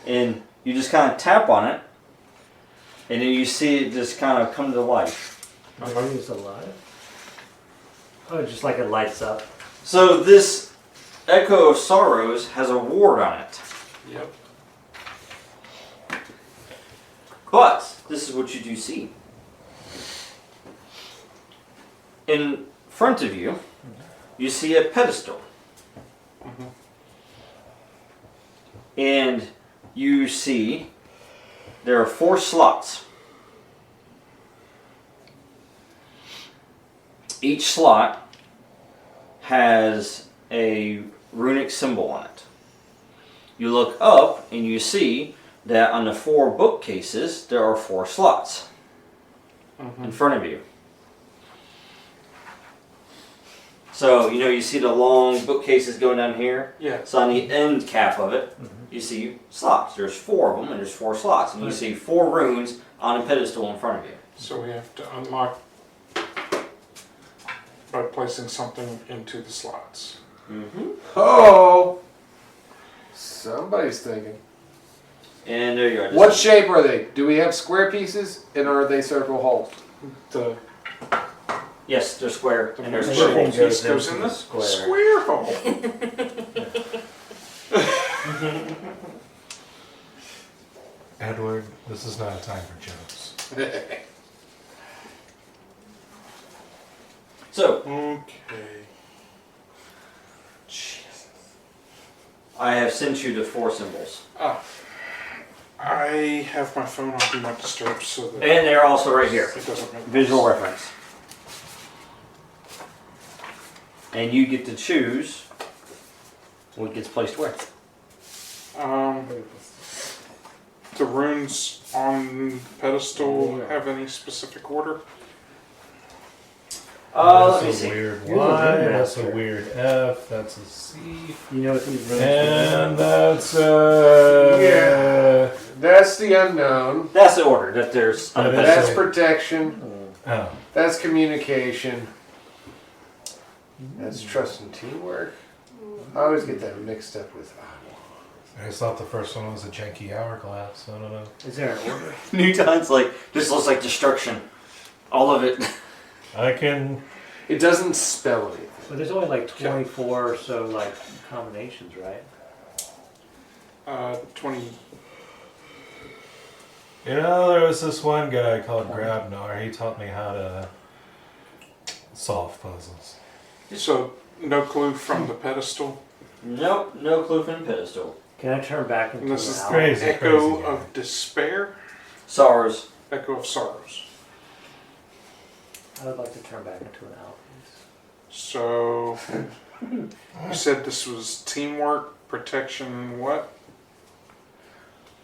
And you just kind of tap on it, and then you see it just kind of come to life. Is alive? Oh, just like it lights up. So this Echo of Sorrows has a ward on it. Yep. But this is what you do see. In front of you, you see a pedestal. And you see there are 4 slots. Each slot has a runic symbol on it. You look up and you see that on the 4 bookcases there are 4 slots in front of you. So, you see the long bookcases going down here? Yeah. So on the end cap of it, you see slots. There's 4 of them and there's 4 slots. And you see 4 runes on a pedestal in front of you. So we have to unlock by placing something into the slots. Oh! Somebody's thinking. And there you are. What shape are they? Do we have square pieces and are they circle holes? The Yes, they're square. And there's Everything circles. piece goes in into the the square hole. Edward, this is not a time for jokes. So, Okay. I have sent you the 4 symbols. Ah. I have my phone on Do Not Disturb so that And they're also right here. it doesn't make Visual noise. reference. And you get to choose what gets placed where. The runes on the pedestal have any specific order? Let me That's a see. weird You're the Y, rune that's a master. weird F, that's a C, You know what these runes and do? that's Yeah. That's the unknown. That's the order that there's on the That is pedestal. That's protection. Oh. That's communication. That's trust and teamwork. I always get that mixed up with. I just thought the first one was a janky hourglass. I don't know. Is there an order? Newton's like, just looks like destruction. All of it. I can. It doesn't spell anything. But there's only like 24 or so like combinations, right? 20. You know, there was this one guy called Grabnar. He taught me how to solve puzzles. So, no clue from the pedestal. Nope, no clue from the pedestal. Can I turn back into And this an is owl? Crazy, Echo crazy guy. of Despair. SARS. Echo of Sorrows. I would like to turn back into an owl, please. So, you said this was teamwork, protection, what?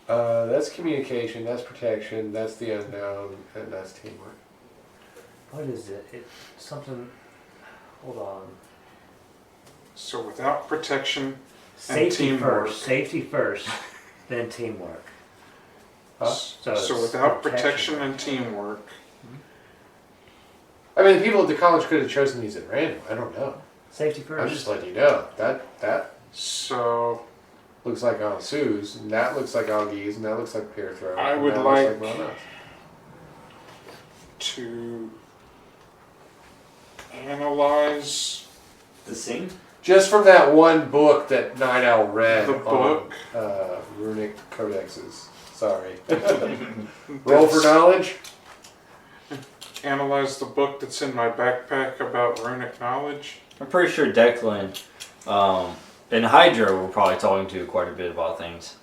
That's communication. That's protection. That's the unknown, and that's teamwork. What is it? It's something. Hold on. So, without protection, Safety teamwork. first. Safety first, then teamwork. Huh? So so it's without protection and teamwork, I mean, people at the college could have chosen these at random. I don't know. Safety I'm first. just letting you know. That so looks like Aunt Sue's, and that looks like Augie's, and that looks like Pear Throw. I and would that like- looks Ron O's. to analyze The scene? Just from that one book that Night Owl read the book, on runic codexes. Sorry. Roll for knowledge. analyze the book that's in my backpack about runic knowledge. I'm pretty sure Declan and Hydra were probably talking to quite a bit about things.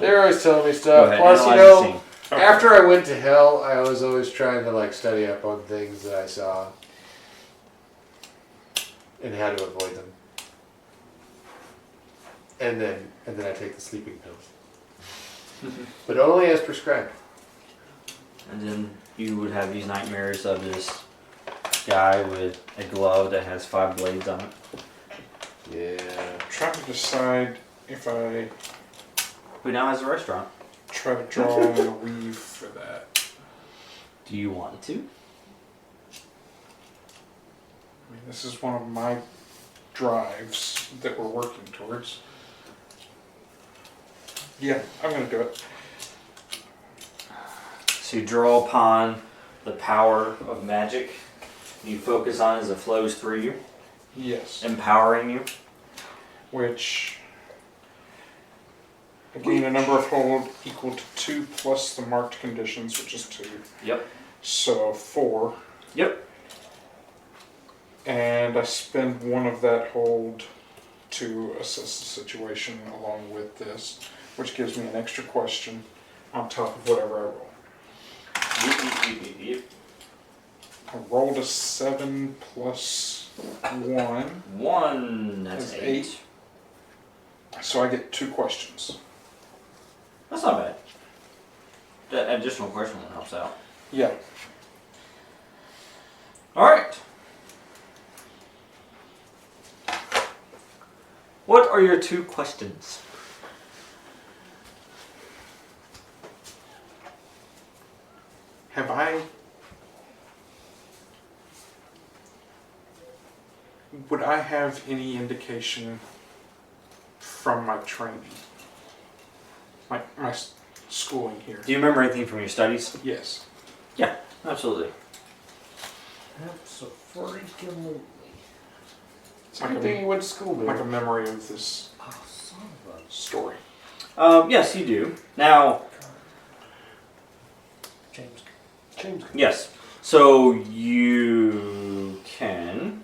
They're always telling me Go stuff. ahead, Plus, you analyze the know, scene. after I went to hell, I was always trying to like study up on things that I saw and how to avoid them. And then I take the sleeping pills, but only as prescribed. And then you would have these nightmares of this guy with a glove that has 5 blades on it. Yeah. Trying to decide if I Who now has a restaurant. try to draw a weave for that. Do you want to? I mean, this is one of my drives that we're working towards. Yeah, I'm gonna do it. So you draw upon the power of magic. You focus on it as it flows through you, Yes. empowering you. Which I gain a number of hold equal to 2 plus the marked conditions, which is 2. Yep. So 4. Yep. And I spend 1 of that hold to assess the situation along with this, which gives me an extra question on top of whatever I roll. I rolled a 7 plus 1, 1, that's That's 8. so I get 2 questions. That's not bad. That additional question one helps out. Yeah. Alright. What are your 2 questions? Have I... Would I have any indication from my training? My schooling here? Do you remember anything from your studies? Yes. Absolutely. Absolutely. It's a good thing you went to school, Like a man. memory of this Oh, son of a... story. Yes, you do. Now, James. yes. So you can.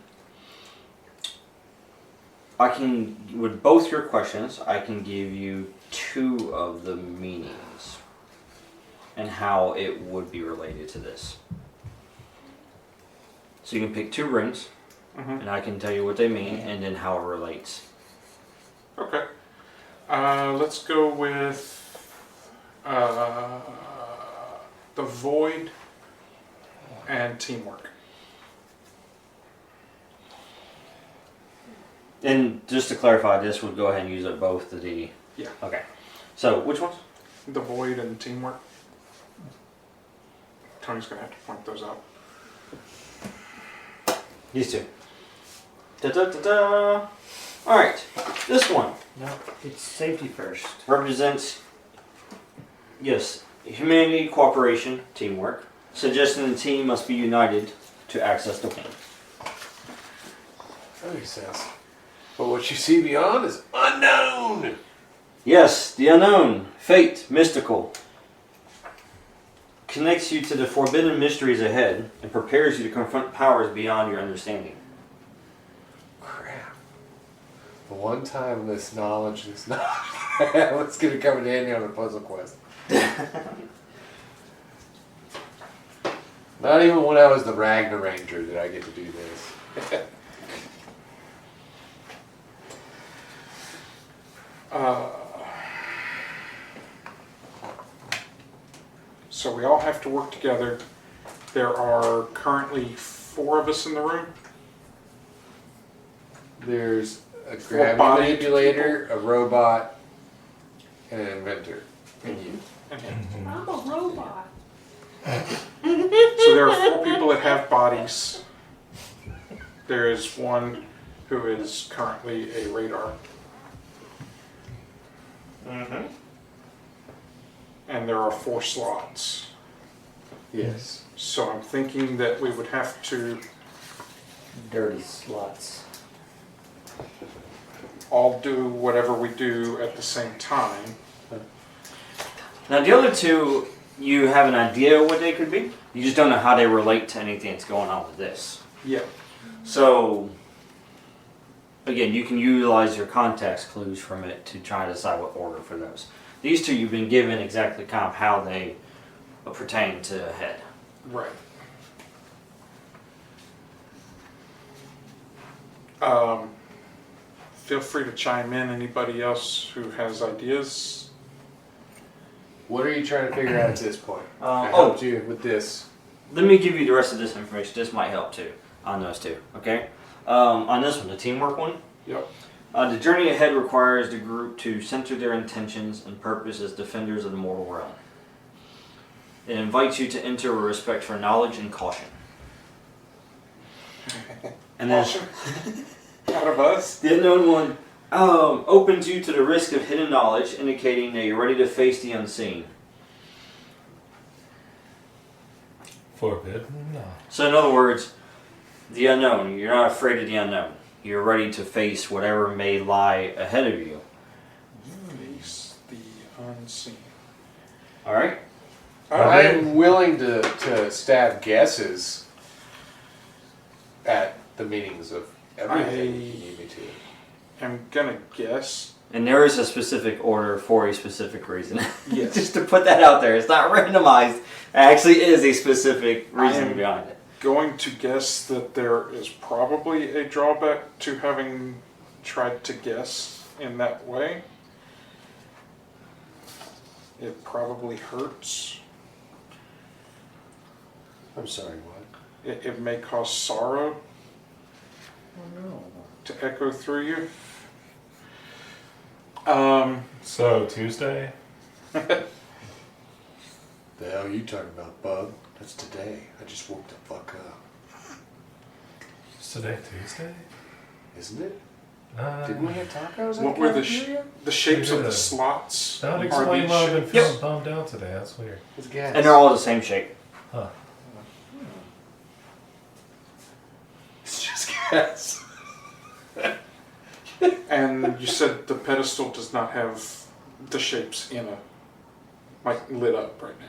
I can, with both your questions, I can give you 2 of the meanings and how it would be related to this. So you can pick 2 rings, Mm-hmm. and I can tell you what they mean and then how it relates. Okay. Let's go with the void and teamwork. And just to clarify, this would go ahead and use up both the D. Yeah. Okay. So which ones? The void and teamwork. Tony's going to have to point those out. These two. Da-da-da-da. Alright, this one No, it's safety first. represents, yes, humanity, cooperation, teamwork, suggesting the team must be united to access the win. That makes sense. But what you see beyond is unknown. Yes, the unknown, fate, mystical, connects you to the forbidden mysteries ahead and prepares you to confront powers beyond your understanding. Crap. The one time this knowledge is not it's going to come in handy on a puzzle quest. Not even when I was the Ragnar Ranger did I get to do this. So we all have to work together. There are currently 4 of us in the room. There's a Four gravity bodied manipulator, a robot, and an inventor. And you. I'm a robot. So there are 4 people that have bodies. There is one who is currently a radar. Mm-hmm. And there are 4 slots. Yes. So I'm thinking that we would have to Dirty slots. all do whatever we do at the same time. Now the other two, you have an idea what they could be. You just don't know how they relate to anything that's going on with this. Yeah. So, again, you can utilize your context clues from it to try to decide what order for those. These two you've been given exactly kind of how they pertain to head. Right. Feel free to chime in. Anybody else who has ideas? What are you trying to figure out at this point? I Oh, helped you with this. let me give you the rest of this information. This might help too on those two. Okay. On this one, the teamwork one. Yep. The journey ahead requires the group to center their intentions and purpose as defenders of the mortal realm. It invites you to enter with respect for knowledge and caution. And then Caution. Out of us? the unknown one opens you to the risk of hidden knowledge, indicating that you're ready to face the unseen. Forbidden? No. So in other words, the unknown, you're not afraid of the unknown. You're ready to face whatever may lie ahead of you. Face the unseen. Alright? I'm willing to stab guesses at the meanings of everything you need me to. I'm gonna guess. And there is a specific order for a specific reason. Yes. Just to put that out there. It's not randomized. It actually is a specific I reason am behind it. going to guess that there is probably a drawback to having tried to guess in that way. It probably hurts. I'm sorry, what? It may cause sorrow Oh no. to echo through you. So, Tuesday? The hell are you talking about, bub? That's today. I just woke the fuck up. Is today Tuesday? Isn't it? Uh, Didn't we have tacos at What the were the cafeteria? the shapes of the Yeah. slots? That would are explain these why I've been shapes? feeling bummed out today. That's weird. It's gas. And they're all the same shape. Huh. It's just gas. And you said the pedestal does not have the shapes in it, like lit up right now.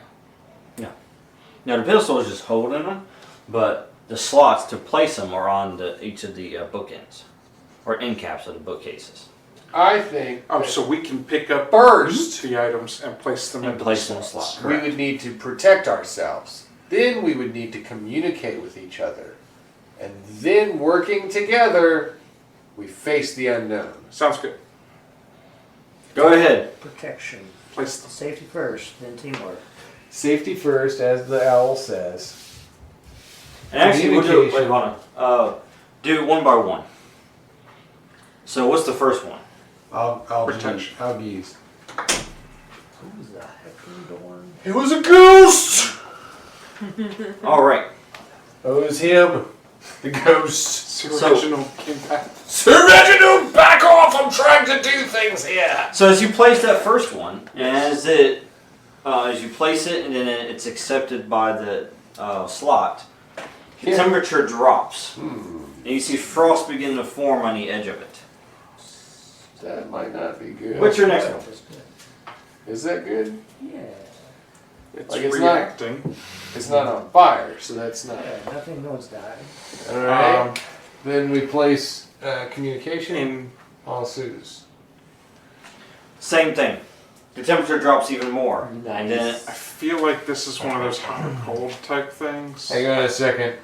Now the pedestal is just holding them, but the slots to place them are on each of the bookends, or end caps of the bookcases. I think Oh, so we can pick up First- the items and place them And into place the them in slots. slots. we would need to protect ourselves. Then we would need to communicate with each other. And then working together, we face the unknown. Sounds good. Go ahead. Protection. Place them. Safety first, then teamwork. Safety first, as the owl says. And actually, we'll do it. Wait, Communication. hold on. Do it one by one. So what's the first one? I'll Protection. I'll be used. Who's the heck are you doing? It was a ghost! All right. Oh, it was him. The ghost. Sir Reginald came back. Sir Reginald, back off! I'm trying to do things here. So as you place that first one, and as you place it, and then it's accepted by the slot, the temperature drops, and you see frost begin to form on the edge of it. That might not be good. What's your next one? Is that good? Yeah. It's Like it's reacting. It's not on fire, so that's not. Yeah, nothing, no one's dying. All right. Then we place communication In ensues. Same thing. The temperature drops even more, and then I feel like this is one of those hot or cold type things. Hang on a second.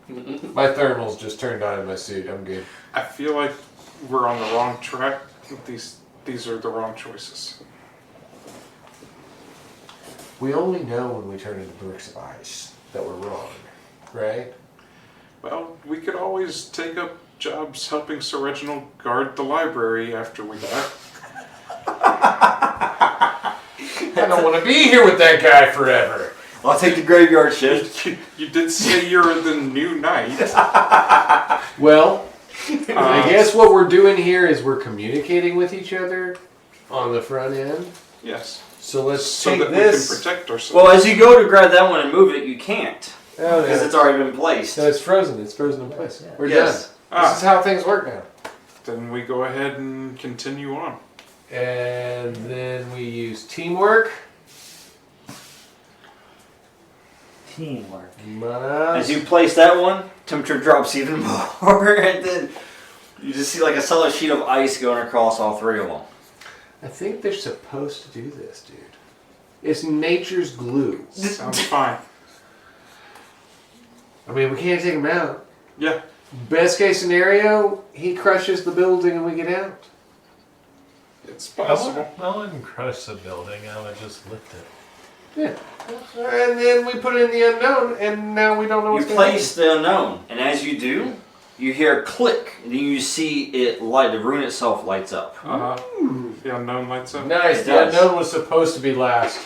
My thermals just turned on in my suit. I'm good. I feel like we're on the wrong track. These are the wrong choices. We only know when we turn into bricks of ice that we're wrong, right? Well, we could always take up jobs helping Sir Reginald guard the library after we die. I don't want to be here with that guy forever. I'll take the graveyard shift. You did say you're the new knight. Well, I guess what we're doing here is we're communicating with each other on the front end. Yes. So let's So take that this. we can protect ourselves. Well, as you go to grab that one and move it, you can't Oh, because yeah. it's already been placed. So it's frozen. It's frozen in place. Yeah. We're Yes. done. This is how things work now. Then we go ahead and continue on. And then we use teamwork. Teamwork. As you place that one, temperature drops even more, and then you just see like a solid sheet of ice going across all three of them. I think they're supposed to do this, dude. It's nature's glue. Sounds fine. I mean, we can't take him out. Yeah. Best case scenario, he crushes the building and we get out. It's possible. I wouldn't crush the building. I would just lift it. Yeah. And then we put it in the unknown, and now we don't know You what's going to happen. place the unknown, and as you do, you hear a click, and then you see it light. The rune itself lights up. The unknown lights up. Nice. It The does. unknown was supposed to be last.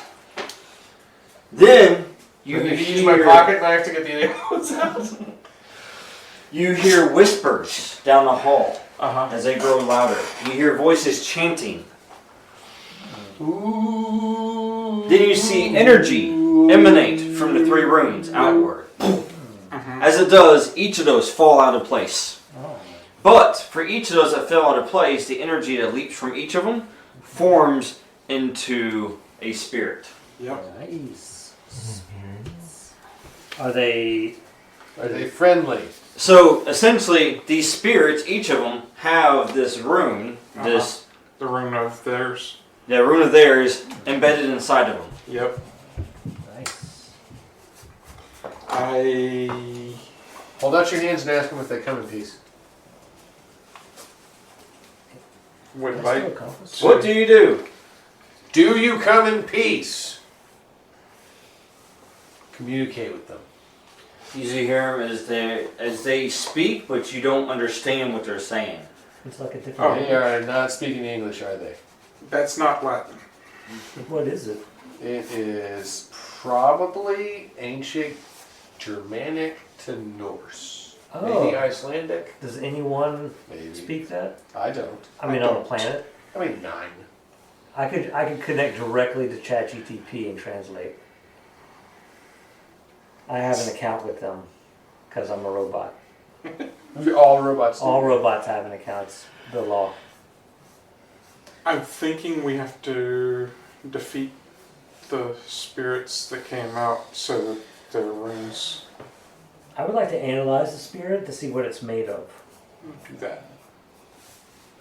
Then you I need to hear, use my pocket knife to get the unknowns out. you hear whispers down the hall Uh-huh. as they grow louder. You hear voices chanting. Ooh. Then you see energy emanate from the three runes outward. As it does, each of those fall out of place. Oh. But for each of those that fell out of place, the energy that leaps from each of them forms into a spirit. Yep. Nice. Are they? Are they friendly? So essentially, these spirits, each of them, have this rune, this The rune of theirs. the rune of theirs embedded inside of them. Yep. Nice. I Hold out your hands and ask them if they come in peace. would That's like still a compass. What do you do? Do you come in peace? Communicate with them. You usually hear them as they speak, but you don't understand what they're saying. It's like a different. Oh. They are not speaking English, are they? That's not Latin. What is it? It is probably ancient Germanic to Norse. Oh. Maybe Icelandic. Does anyone Maybe. speak that? I don't. I mean, on the planet. I mean, 9. I could connect directly to ChatGTP and translate. I have an account with them because I'm a robot. All robots. do. All robots have an account. It's the law. I'm thinking we have to defeat the spirits that came out so that their runes I would like to analyze the spirit to see what it's made of. do that.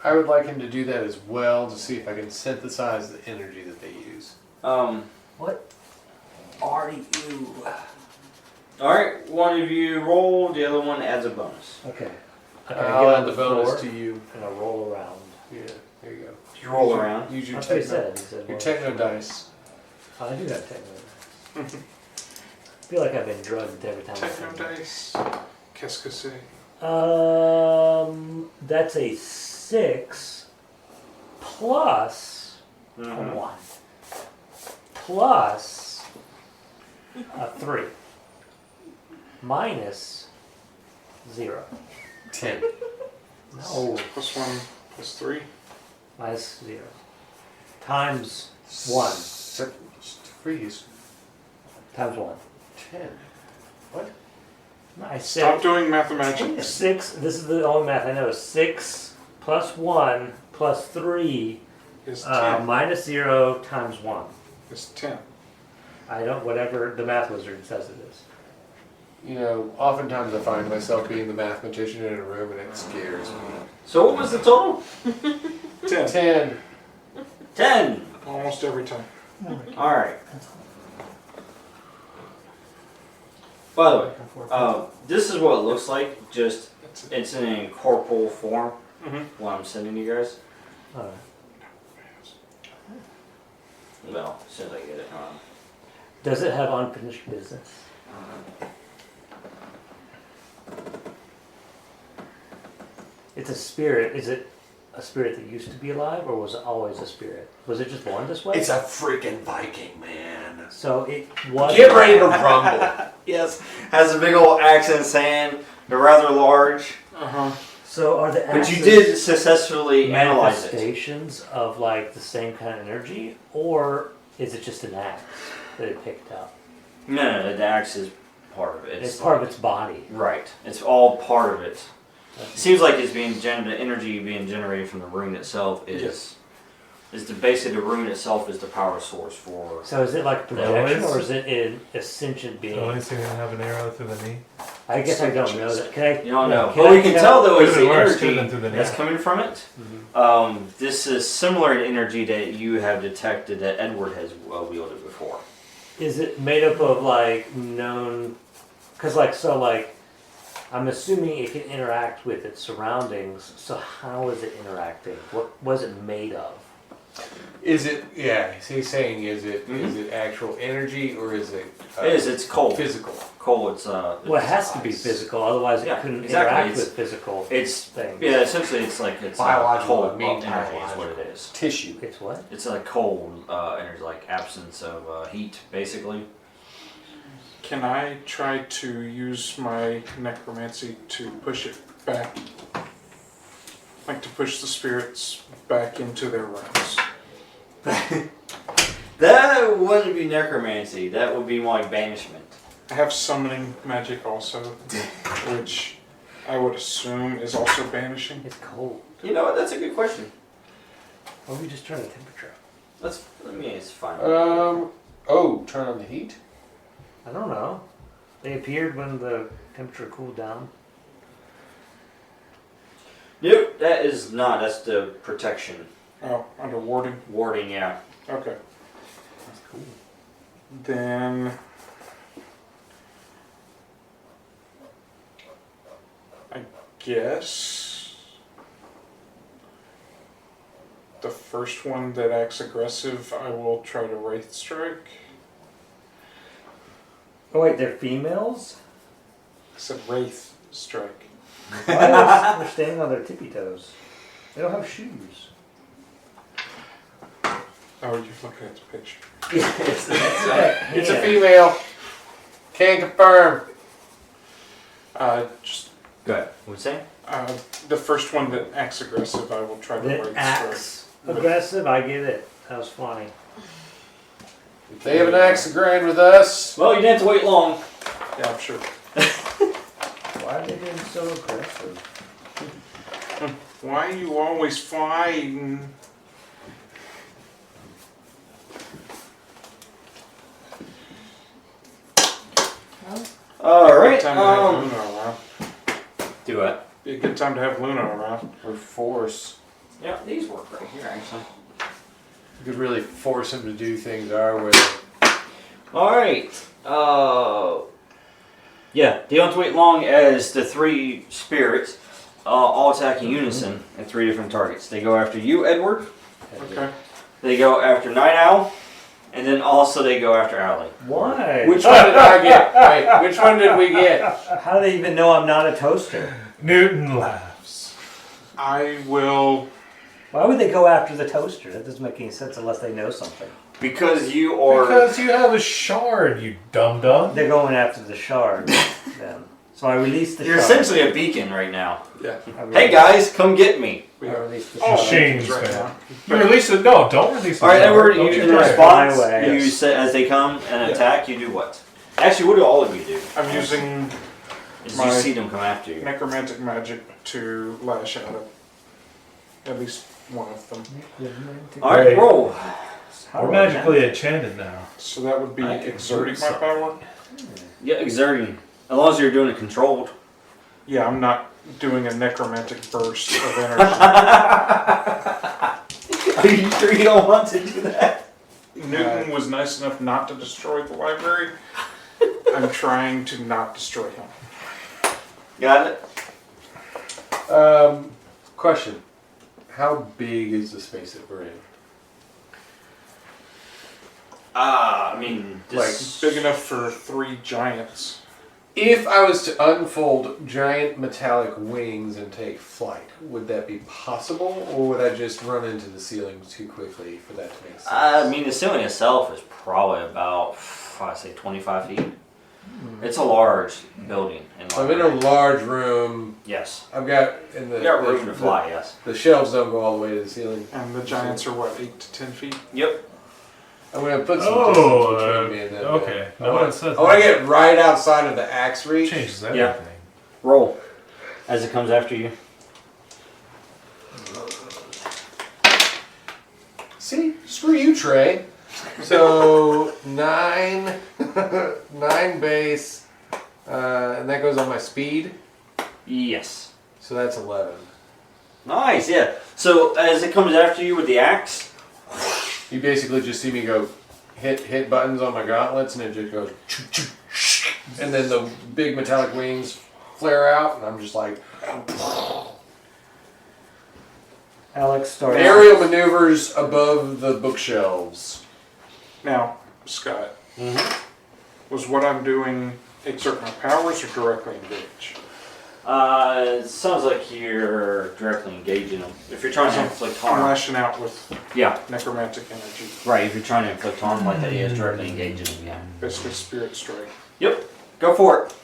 I would like him to do that as well to see if I can synthesize the energy that they use. What are you? Alright, one of you roll, the other one adds a bonus. Okay. I'll get add on the bonus floor to you. and I roll around. Yeah, there you go. You roll around. Use your That's what he techno, said. He said your roll. techno dice. Oh, I do have techno. I feel like I've been drugged every time. I Techno say that. dice. Qu'est-ce que c'est? That's a 6 plus Mhm. 1 plus 3. Minus 0. 10. No. Plus 1, plus 3. Minus 0. Times 1. 3 is Times 1. 10. What? I said Stop doing mathematics. 6. This is the only math I know. 6 plus 1 plus 3 Is 10. minus 0 times 1. Is 10. I don't, whatever the math wizard says it is. You know, oftentimes I find myself being the mathematician in a room and it scares me. So what was the total? 10. 10. 10. Almost every time. All right. By the way, this is what it looks like. Just That's it. it's in a corporal form. Mhm. What I'm sending you guys. Alright. Well, as soon as I get it. Does it have unfinished business? It's a spirit. Is it a spirit that used to be alive, or was it always a spirit? Was it just born this way? It's a freaking Viking, man. So it was. Get ready to rumble. Yes, has a big old axe in his hand. They're rather large. So are the But axes you did successfully analyze it. manifestations of like the same kind of energy, or is it just an axe that it picked up? No, the axe is part of it. It's part of its body. Right. It's all part of it. It seems like it's being the energy being generated from the rune itself is basically the rune itself is the power source for. So is it like a projection, Always. or is it an ascendant being? Always going to have an arrow through the knee. I guess I don't know that. Can I? You don't know. Can What I we can tell though is Could've the been worse, could've energy been through the that's neck. coming from it. This is similar to energy that you have detected that Edward has wielded before. Is it made up of like known? Because I'm assuming it can interact with its surroundings. So how is it interacting? What was it made of? Is it, yeah, he's saying, is it actual energy or is it It's cold. physical? Cold. It's Well, it has to be ice. physical, otherwise Yeah, it couldn't exactly. interact It's- with physical It's things. yeah. Essentially, it's Biological, cold I mean energy is what it biological. is. Tissue. It's what? It's like cold energy, like absence of heat, basically. Can I try to use my necromancy to push it back? Like to push the spirits back into their realms? That wouldn't be necromancy. That would be more like banishment. I have summoning magic also, which I would assume is also banishing. It's cold. You know what? That's a good question. Or we just turn the temperature up? It's fine. Turn on the heat? I don't know. They appeared when the temperature cooled down. Nope, that is not. That's the protection. Oh, under warding. Warding, yeah. Okay. That's cool. Then I guess the first one that acts aggressive, I will try to wraith strike. Oh wait, they're females? I said wraith strike. Why are they standing on their tippy toes? They don't have shoes. Oh, you're looking at the picture. It's a female. Can confirm. Just Go ahead. What's saying? the first one that acts aggressive, I will try to That wraith strike. axe aggressive, I get it. That was funny. If they have an axe to grind with us, Well, you didn't have to wait long. Yeah, I'm sure. Why are they being so aggressive? Why are you always fighting? All right. Time to have Luna around. Do what? Be a good time to have Luna around. or force. Yeah, these work right here actually. You could really force him to do things our way. All right. Yeah, they don't have to wait long as the three spirits all attack in unison at three different targets. They go after you, Edward. Okay. They go after Night Owl, and then also they go after Owly. Why? Which one did I get? Wait, which one did we get? How do they even know I'm not a toaster? Newton laughs. I will. Why would they go after the toaster? That doesn't make any sense unless they know something. Because you are. Because you have a shard, you dum dum. They're going after the shard. Then. So I released the You're shard. essentially a beacon right now. Yeah. Hey guys, come get me. We I have released the all shard. Machines, right man. now. You release it. No, don't release it. All right, Edward. Don't You you in dare. response, My way. you say as they come and attack, you do what? Actually, what do all of you do? I'm using Is My- you see them come after you. necromantic magic to lash out at least one of them. All right, Right. roll. We're magically enchanted now. So that would be I can exerting do my something. power. Yeah, exerting. As long as you're doing it controlled. Yeah, I'm not doing a necromantic burst of energy. Are you sure you don't want to do that? Newton was nice enough not to destroy the library. I'm trying to not destroy him. Got it. Question. How big is the space that we're in? I mean, this, Big enough for 3 giants. If I was to unfold giant metallic wings and take flight, would that be possible, or would I just run into the ceiling too quickly for that to make sense? I mean, the ceiling itself is probably about, I'd say, 25 feet. It's a large building. So I'm in a large room. Yes. I've got in the You got room to fly, yes. The shelves don't go all the way to the ceiling. And the giants are what, 8 to 10 feet? Yep. I'm gonna put some Oh, distance between me and that. okay. I No want one says to that. get right outside of the axe reach. Changes Yeah. everything. Roll. As it comes after you. See, screw you, Trey. So 9, 9 base, and that goes on my speed. Yes. So that's 11. Nice, yeah. So as it comes after you with the axe, You basically just see me go hit buttons on my gauntlets, and it just goes, and then the big metallic wings flare out, and I'm just like Alex starts. aerial maneuvers above the bookshelves. Now, Scott, was what I'm doing exert my powers or directly engage? it sounds like you're directly engaging them. If you're trying to inflict I'm harm. lashing out with Yeah. necromantic energy. Right, if you're trying to inflict harm like that, he is directly engaging them, yeah. Basically spirit strike. Yep. Go for it.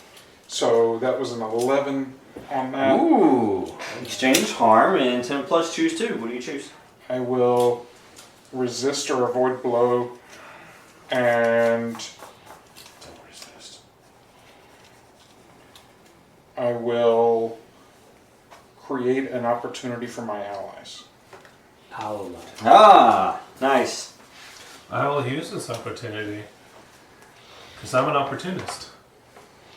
So that was an 11 on that. Ooh. Exchange harm and 10 plus choose 2. What do you choose? I will resist or avoid blow and I will create an opportunity for my allies. Ah, nice. I will use this opportunity. Because I'm an opportunist.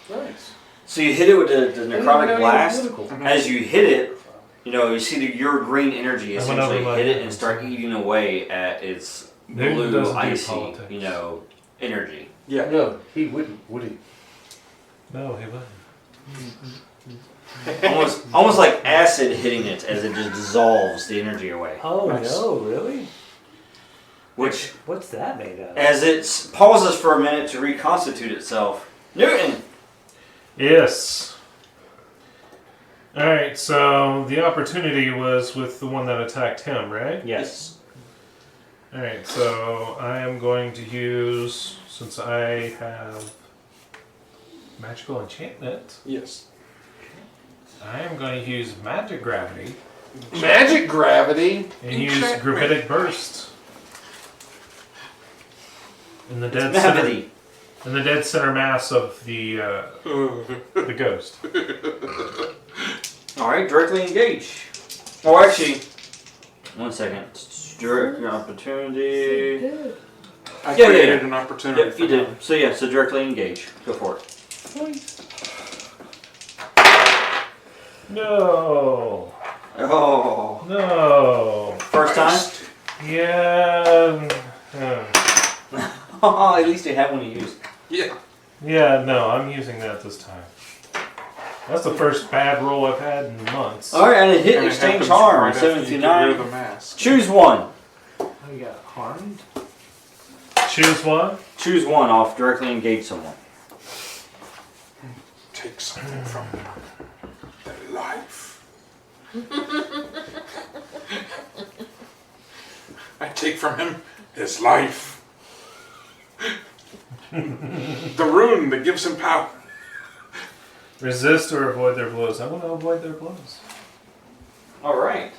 Nice. So you hit it with the necrotic blast. Mhm. As you hit it, your your green energy I went essentially over my hit it head. and start eating away at its Newton blue, doesn't do icy, politics. energy. Yeah. No, he wouldn't, would he? No, he wouldn't. Almost like acid hitting it as it just dissolves the energy away. Oh Nice. no, really? Which, What's that made of? as it pauses for a minute to reconstitute itself, Newton! Yes. Alright, so the opportunity was with the one that attacked him, right? Yes. Alright, so I am going to use, since I have magical enchantment, Yes. I am going to use magic gravity Magic gravity. and use gravitic burst. In the dead Gravity. center mass of the ghost. Alright, directly engage. Or actually, 1 second. Direct opportunity. I Yeah, created yeah. an opportunity Yep, for you them. did. So yeah, so directly engage. Go for it. No. Oh. No. First time? Yeah. At least you have one to use. Yeah. Yeah, no, I'm using that this time. That's the first bad roll I've had in months. Alright, and it hit And it exchange happens harm. right after 7 you through get rid of 9. the mask. Choose one. Oh, you got harmed? Choose one. Choose one off directly engage someone. Take something from them. Their life. I take from him his life. The rune that gives him power. Resist or avoid their blows. I want to avoid their blows. All right.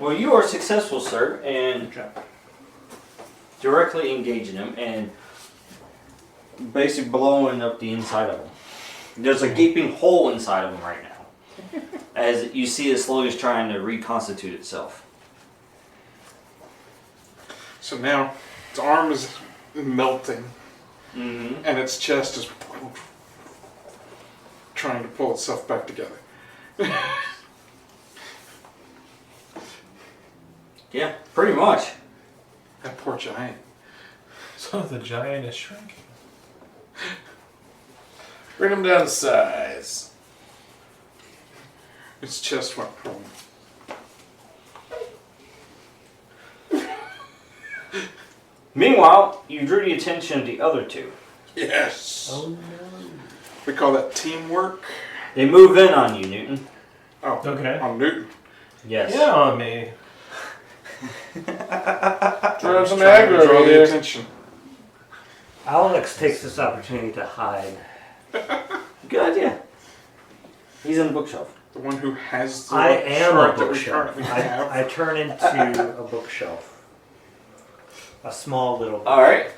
Well, you are successful, sir, and directly engaging him and basically blowing up the inside of him. There's a gaping hole inside of him right now, as you see it slowly is trying to reconstitute itself. So now its arm is melting, Mm-hmm. and its chest is trying to pull itself back together. Yeah, pretty much. That poor giant. So the giant is shrinking. Bring him down to size. Its chest went prone. Meanwhile, you drew the attention of the other two. Yes. Oh no. We call that teamwork. They move in on you, Newton. Oh, Okay. on Newton. Yes. Yeah, on me. Throw some Trying to aggro draw the here. attention. Alex takes this opportunity to hide. Good idea. He's in the bookshelf. The one who has the I am a chart that we bookshelf. currently have. I turn into a bookshelf. A small little book. All right.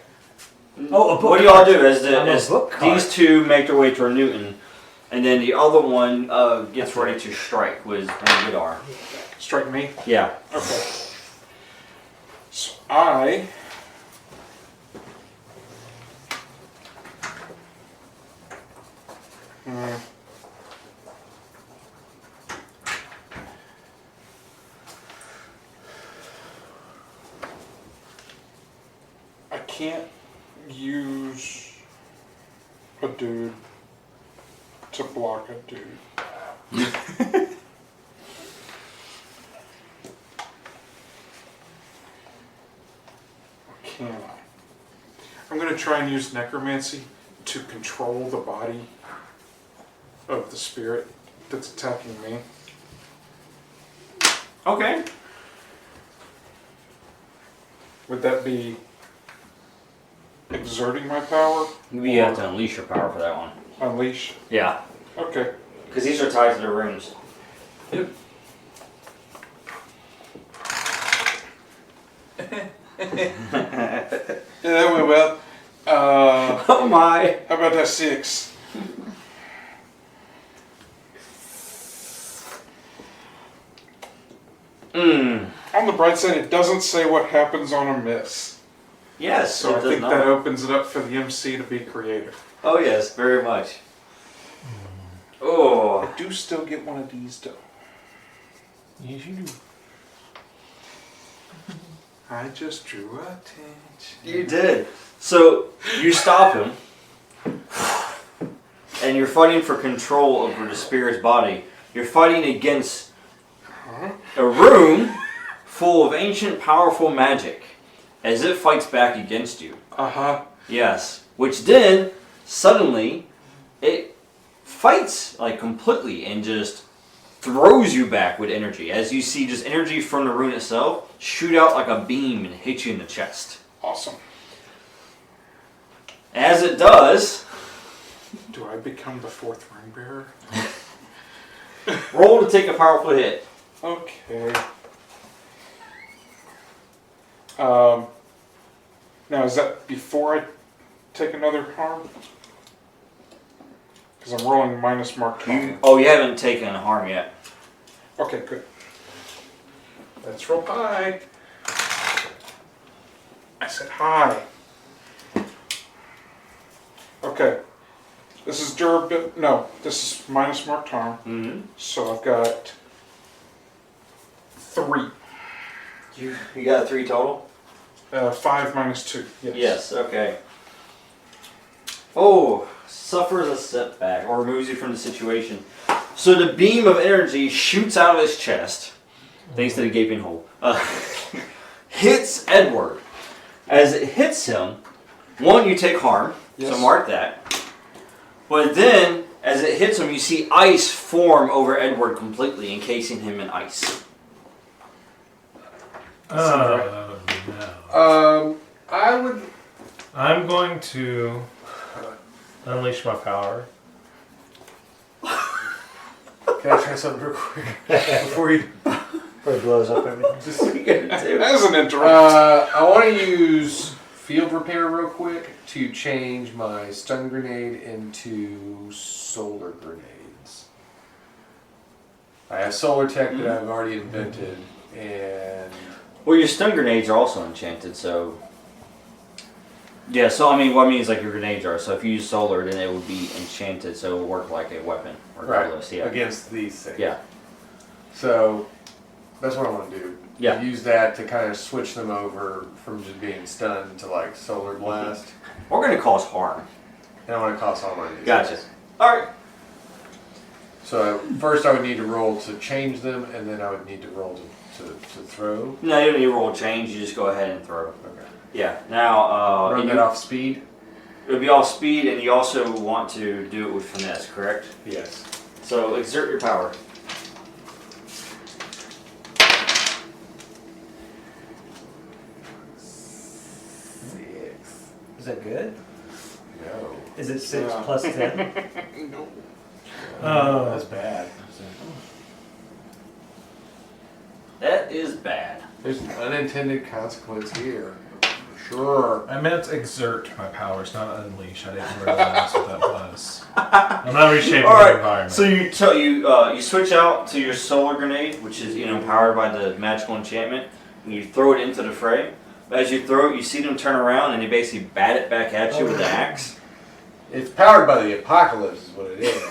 Oh, a book What do y'all cart. do as, I'm a as book cart. these two make their way toward Newton, and then the other one gets ready to strike with Vidar. Strike me. Yeah. Okay. So I. I can't use a dude to block a dude. Can I? I'm going to try and use necromancy to control the body of the spirit that's attacking me. Okay. Would that be exerting my power? You have to unleash your power for that one. Unleash? Yeah. Okay. Because these are tied to the runes. Yep. Yeah, that went well. Oh my. How about that 6? On the bright side, it doesn't say what happens on a miss. Yes. So I think that opens it up for the MC to be creative. Oh yes, very much. Oh. I do still get one of these though. Yes, you do. I just drew attention. You did. So you stop him, and you're fighting for control over the spirit's body. You're fighting against a room full of ancient, powerful magic, as it fights back against you. Uh-huh. Yes. Which then, suddenly, it fights like completely and just throws you back with energy. As you see just energy from the rune itself shoot out like a beam and hit you in the chest. Awesome. As it does, Do I become the 4th ring bearer? roll to take a powerful hit. Okay. Now is that before I take another harm? Because I'm rolling minus marked harm. You haven't taken a harm yet. Okay, good. Let's roll high. I said high. Okay. This is durability. No, this is minus marked harm. Mm-hmm. So I've got 3. You got 3 total? 5 minus 2. Yes. Yes, okay. Oh, suffers a setback or removes you from the situation. So the beam of energy shoots out of his chest, thanks to the gaping hole, hits Edward. As it hits him, one, you take harm, Yes. so mark that. But then, as it hits him, you see ice form over Edward completely, encasing him in ice. Oh, no. I'm going to unleash my power. Can I try something real quick before you? Before it blows up everything. As an interrupt. I want to use field repair real quick to change my stun grenade into solar grenades. I have solar tech that I've already invented, and Well, your stun grenades are also enchanted, so. Yeah, so I mean, what I mean is like your grenades are. So if you use solar, then it would be enchanted, so it will work like a weapon, regardless. Yeah. against these things. Yeah. So that's what I want to do. Yeah. Use that to kind of switch them over from just being stunned to like solar blast, We're gonna cause harm. and I want to cause harm on these. Gotcha. guys. All right. So first I would need to roll to change them, and then I would need to roll to throw. No, you don't need to roll change. You just go ahead and throw. Okay. Yeah. Now, Run that off speed. it would be all speed, and you also want to do it with finesse, correct? Yes. So exert your power. Is that good? No. Is it 6 Yeah. plus 10? No. That's bad. That is bad. There's an unintended consequence here. Sure. I meant exert my powers, not unleash. I didn't realize what that was. I'm not reshaping All the right. environment. So you switch out to your solar grenade, which is powered by the magical enchantment, and you throw it into the fray. As you throw it, you see them turn around, and they basically bat it back at you with the axe. It's powered by the apocalypse, is what it is.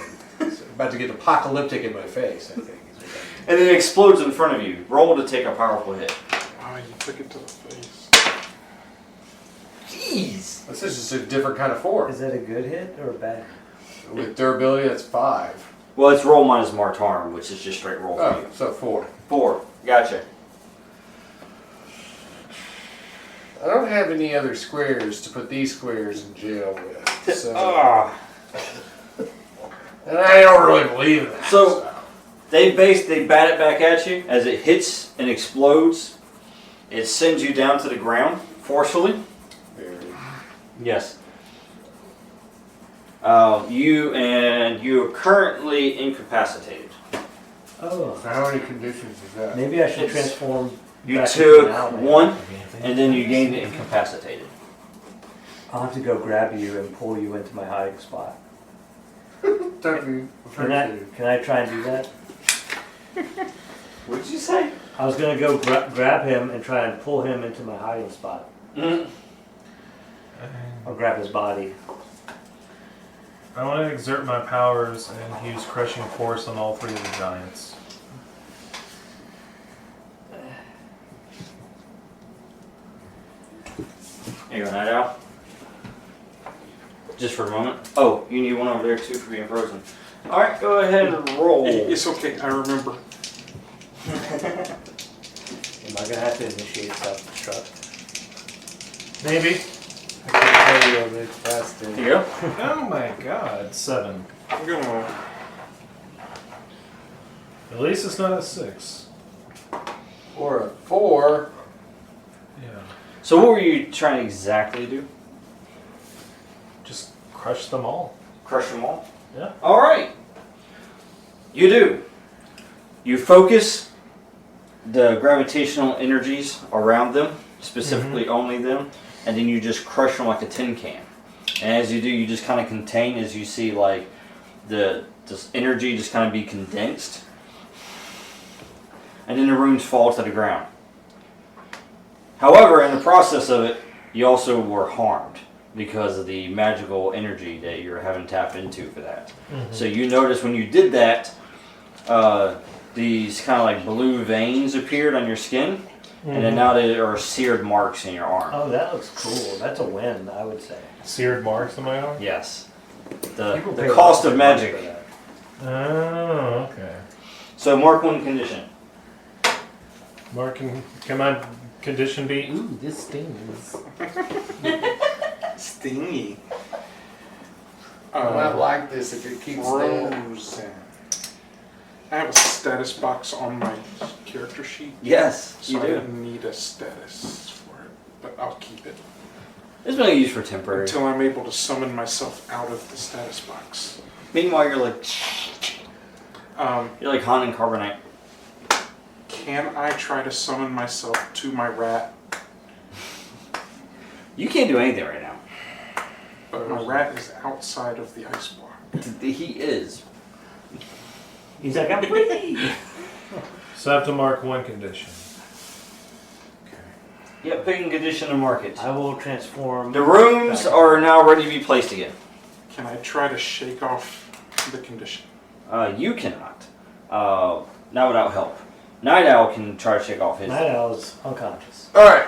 It's about to get apocalyptic in my face, I think. And then it explodes in front of you. Roll to take a powerful hit. Oh, you took it to the face. Jeez. This is just a different kind of 4. Is that a good hit or a bad? With durability, that's 5. Well, it's roll minus marked harm, which is just straight roll for Oh, you. so 4. 4. Gotcha. I don't have any other squares to put these squares in jail with. So, and I don't really believe in that. So they bat it back at you. As it hits and explodes, it sends you down to the ground forcefully. Yes. You are currently incapacitated. Oh. How many conditions is that? Maybe I should It's- transform. You back took into an owl. one, and then you gained it incapacitated. I'll have to go grab you and pull you into my hiding spot. Thank you. Can I try and do that? What did you say? I was gonna go grab him and try and pull him into my hiding spot. Mm-hmm. Or grab his body. I want to exert my powers and use crushing force on all 3 of the giants. Here you go, Night Owl. Just for a moment. Oh, you need one over there too for being frozen. Alright, go ahead and roll. It's okay, I remember. Am I gonna have to initiate self-destruct? Maybe. I can't tell you I'm incapacitated. Here you go. Oh my god, 7. I'm gonna. At least it's not a 6. Or a 4. Yeah. So what were you trying to exactly do? Just crush them all. Crush them all? Yeah. Alright. You do. You focus the gravitational energies around them, specifically only them, and then you just crush them like a tin can. And as you do, you just kind of contain as you see like this energy just kind of be condensed. And then the runes fall to the ground. However, in the process of it, you also were harmed because of the magical energy that you're having tapped into for that. So you notice when you did that, these kind of like blue veins appeared on your skin, and then now there are seared marks in your arm. Oh, that looks cool. That's a win, I would say. Seared marks on my arm? Yes. People The pay cost lots of money magic. for that. Oh, okay. So mark one condition. Can my condition be, ooh, this stings? Stingy. I might like this if it keeps there. Frozen. I have a status box on my character sheet, Yes, so you I do. didn't need a status for it, but I'll keep it. It's mainly used for temporary. until I'm able to summon myself out of the status box. Meanwhile, you're like Han and Carbonite. Can I try to summon myself to my rat? You can't do anything right now. But my rat is outside of the ice block. He is. He's like, I'm free. So I have to mark one condition. Yep, picking condition to mark it. I will transform. The rooms are now ready to be placed again. Can I try to shake off the condition? You cannot. Not without help. Night Owl can try to shake off his. Night Owl's unconscious. All right.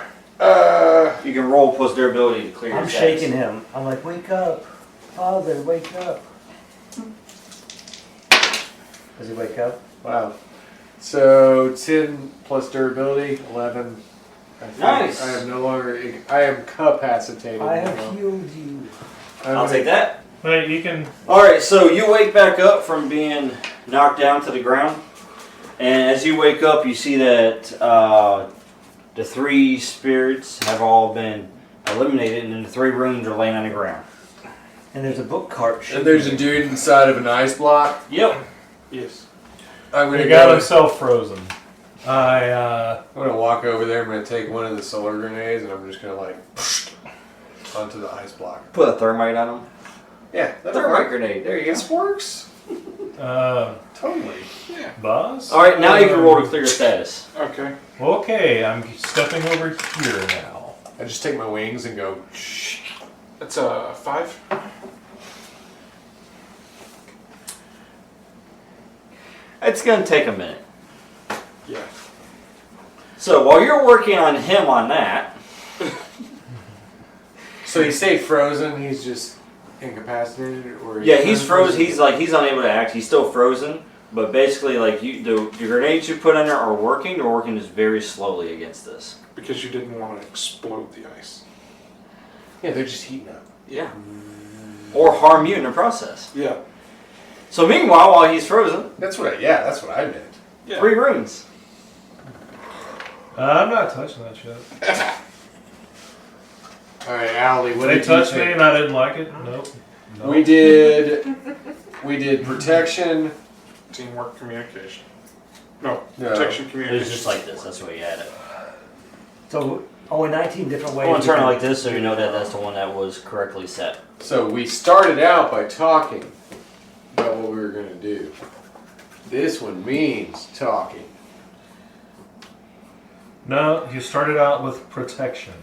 You can roll plus their ability to clear I'm your status. shaking him. I'm like, wake up. Father, wake up. Does he wake up? Wow. So 10 plus durability, 11. I think Nice. I am no longer. I am capacitated. I have now. healed you. I'll take that. But you can. Alright, so you wake back up from being knocked down to the ground. And as you wake up, you see that the 3 spirits have all been eliminated, and then the 3 rooms are laying on the ground. And there's a book cart. And there's a dude inside of an ice block. Yep. Yes. I'm He gonna got go. himself frozen. I I'm gonna walk over there. I'm gonna take one of the solar grenades, and I'm just gonna like onto the ice block. Put a thermite on them. Yeah, that'll Thermite work. grenade. There you go. This works. Totally. Yeah. Boss. Alright, now you can roll to clear your status. Okay. Okay, I'm stepping over here now. I just take my wings and go. That's a 5. It's going to take a minute. Yeah. So while you're working on him on that, So he stayed frozen. He's just incapacitated, or yeah, he's frozen. He's unable to act. He's still frozen, but basically, like the grenades you put in there are working. They're working just very slowly against this. Because you didn't want to explode the ice. Yeah, they're just heating up. Yeah. Or harm you in the process. Yeah. So meanwhile, while he's frozen, That's what I meant. Yeah. 3 rooms. I'm not touching that shit. All right, Allie, what They did you touched me take? and I didn't like it. Nope. We did protection. Teamwork, communication. No, No. protection, It communication. was just like this. That's why you had it. So only 19 different I ways. want to we turn it can- like this so you know that that's the one that was correctly set. So we started out by talking about what we were going to do. This one means talking. No, you started out with protection.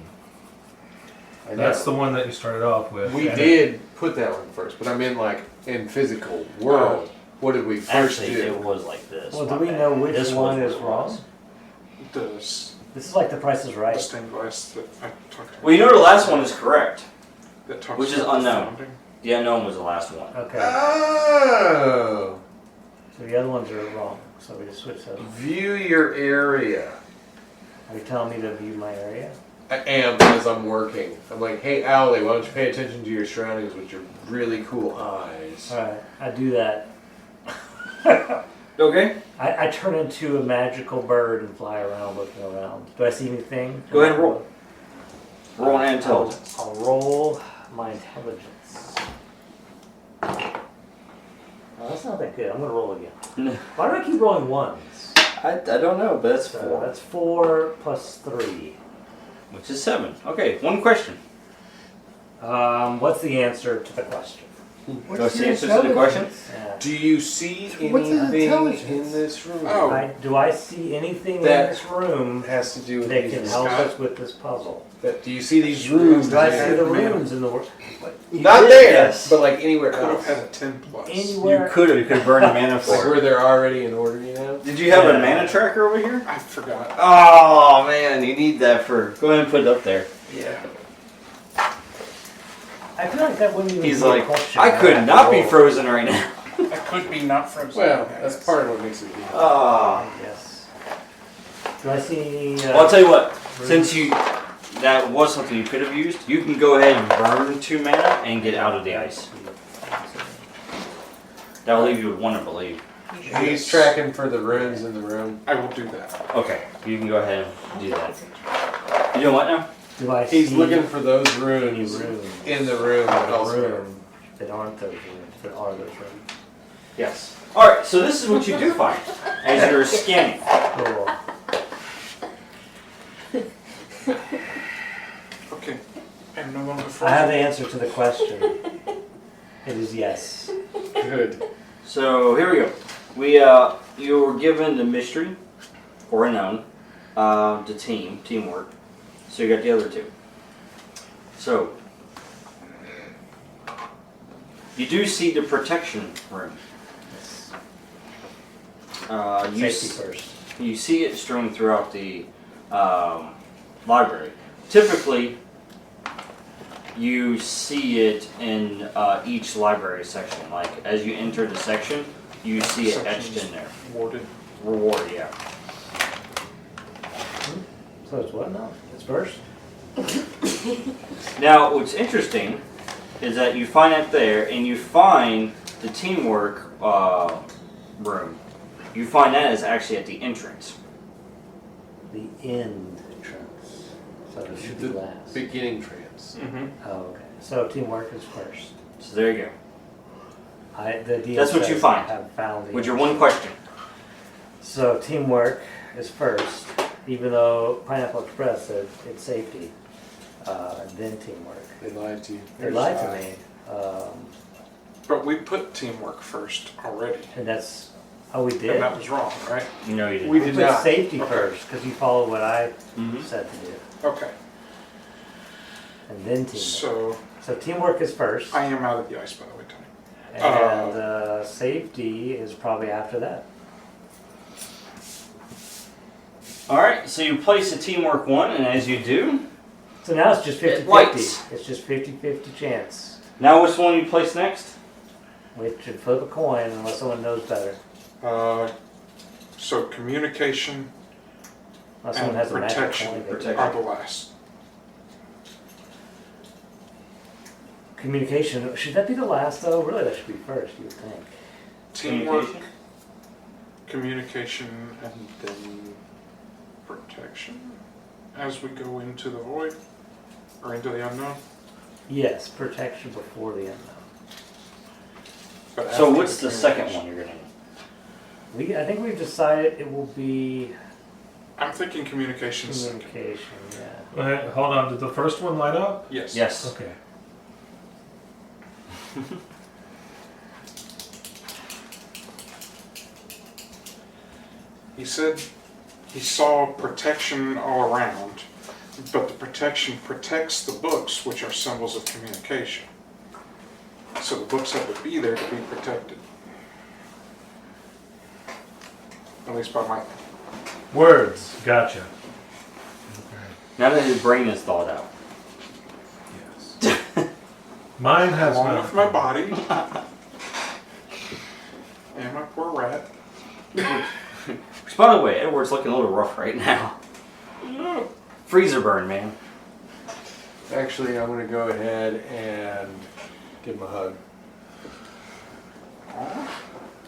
I know. That's the one that you started off with. We And did put that one first, but I meant like in physical world. What did we first Actually, do? it was like this. Well, My do we bad. know which This one was is what it was. wrong? The This is like The Price is the Right. stained glass that I talked about. Well, you know the last one is correct. That talks which is about the unknown. founding. The unknown was the last one. Okay. Oh! So the other ones are wrong. So we just switch those. View your area. Are you telling me to view my area? I am as I'm working. I'm like, hey, Allie, why don't you pay attention to your surroundings with your really cool eyes? Alright, I do that. Okay. I turn into a magical bird and fly around looking around. Do I see anything? Go ahead and roll. Roll an intelligence. I'll roll my intelligence. Oh, that's not that good. I'm going to roll again. Why do I keep rolling ones? I don't know, but that's So 4. that's 4 plus 3. Which is 7. Okay, one question. What's the answer to the question? What's the answer to the question? Yeah. Do you see What's an anything intelligence? in this room Oh. Do I see anything That- in this room that has to do with that these can help Scott? us with this puzzle? Do you see these rooms? Do I there? see the rooms in the world? Not did, there, yes. but like anywhere Could have else. had a 10 plus. Anywhere? You could have burned a mana Like for where it. they're already in order, you know? Did you have a Yeah. mana tracker over here? I forgot. Oh man, you need that for. Go ahead and put it up there. Yeah. I feel like that wouldn't even He's be a like, question. I could not be roll. frozen right now. I could be not frozen. Well, that's part of what makes it. Oh. Yes. Do I see any? Well, I'll tell you what. Since that was something you could have used, you can go ahead and burn 2 mana and get out of the ice. That will leave you with 1, I believe. He's tracking for the runes in the room. I will do that. Okay, you can go ahead and do that. You doing what now? Do I He's see looking for those any rooms rooms in the room in the elsewhere. room that aren't those rooms, that are those rooms? Yes. All right. So this is what you do find as you're scanning. Cool. Okay. And no longer I have the answer to the question. It is yes. Good. So here we go. You were given the mystery or unknown, the teamwork. So you got the other two. So you do see the protection room. Safety first. You see it strewn throughout the library. Typically, you see it in each library section. Like as you enter the section, you see it etched in there. Warded. Reward, yeah. So it's what now? It's first? Now, what's interesting is that you find it there, and you find the teamwork room. You find that is actually at the entrance. The end entrance. So it should be The last. beginning trance. Mm-hmm. Oh, okay. So teamwork is first. So there you go. The DM That's what you says find. I have found the With your answer. one question. So teamwork is first, even though Pineapple Express said it's safety, then teamwork. They lied to you. They lied to me, But we put teamwork first already. and that's how we did. And that was wrong, right? No, you didn't. We We did put not. safety Okay. first because you followed what I Mhm. said to do, Okay. and then teamwork. So teamwork is first, I am out of the ice, by the way, Tony. and safety is probably after that. All right, so you place the teamwork one, and as you do, So now it's just It 50-50. lights. It's just 50-50 chance. now which one you place next? We should flip a coin unless someone knows better. So communication Unless someone and has a magic protection coin. Protection. are the last. Communication. Should that be the last though? Really, that should be first, you would think. Teamwork, Communication? communication, and then protection as we go into the void or into the unknown. Yes, protection before the unknown. But So after what's the second one you're gonna do? I think we've decided it will be I'm thinking communication second. communication. Yeah. Wait, hold on. Did the first one light up? Yes. Yes. Okay. He said he saw protection all around, but the protection protects the books, which are symbols of communication. So the books have to be there to be protected. At least by my... Words. Gotcha. Now that his brain is thawed out. Yes. Mine has Along not. with my body. And my poor rat. Which, by the way, Edward's looking a little rough right now. Freezer burn, man. Actually, I'm going to go ahead and give him a hug. Aw,